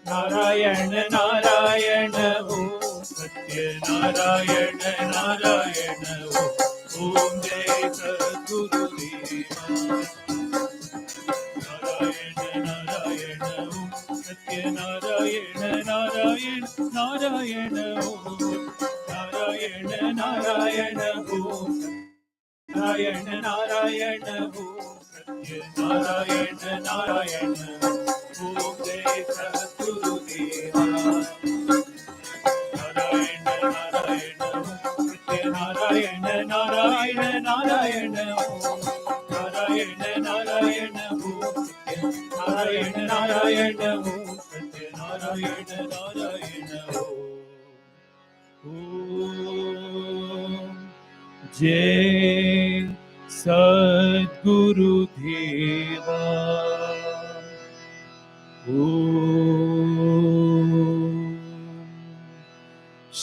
नारायण नारायण ओम सत्य नारायण नारायण ओम जय सद्गुरुदेव नारायण नारायण ओम सत्य नारायण नारायण नारायण ओम नारायण नारायण ओम नारायण नारायण ओम सत्य नारायण नारायण ओम जय सद्गुरुदेव नारायण नारायण ओम सत्य नारायण नारायण नारायण ओम नारायण नारायण ओम नारायण नारायण ओम सत्य नारायण नारायण ओम जय सद्गुरुदेवा ओम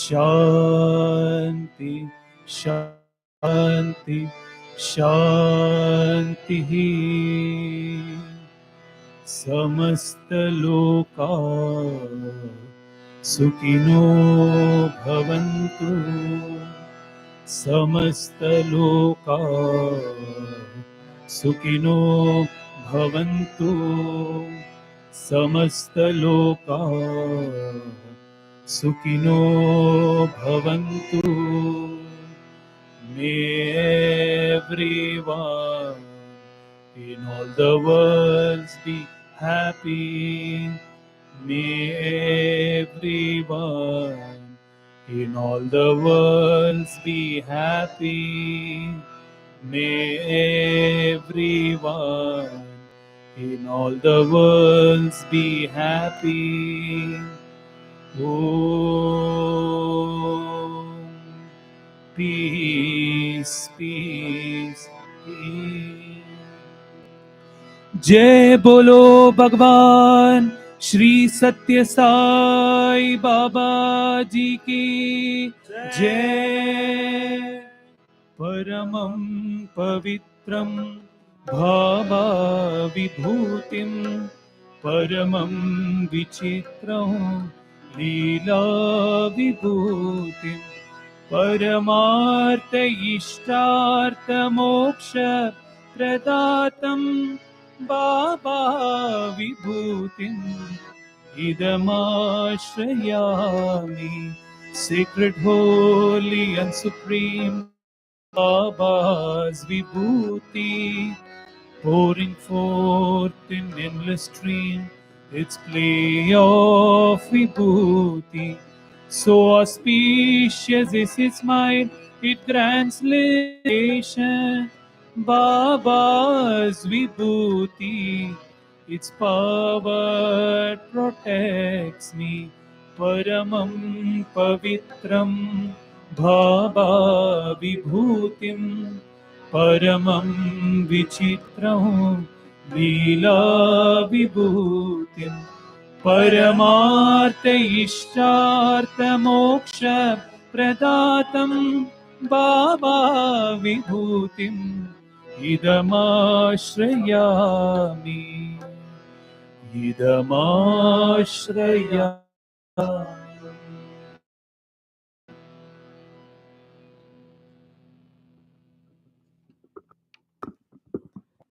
शांति शांति शांति समस्त लोका सुखिनो भवन्तु समस्त लोका सुखिनो भवन्तु समस्त लोका सुखिनो भवन्तु may everyone in all the worlds be happy. May everyone in all the worlds be happy. May everyone in all the worlds be happy. Om peace, peace, peace. जय बोलो भगवान श्री सत्य साई बाबा जी की जय। परमं पवित्रं भावाविभूतिं परमं विचित्रं लीला विभूतिं परमार्थ इष्टार्थ मोक्ष प्रदातं बाबा विभूतिम् idamaśrayami. Sacred, holy and supreme Baba's vibhuti, pouring forth in endless stream its play of vibhuti. So auspicious is its might, it grants liberation. Baba's vibhuti, its power protects me. Paramam pavitram bhava vibhutim परमं विचित्रं लीला विभूतिं परमार्थ इष्टार्थ मोक्ष प्रदातं बाबा विभूतिम् idamaśrayami.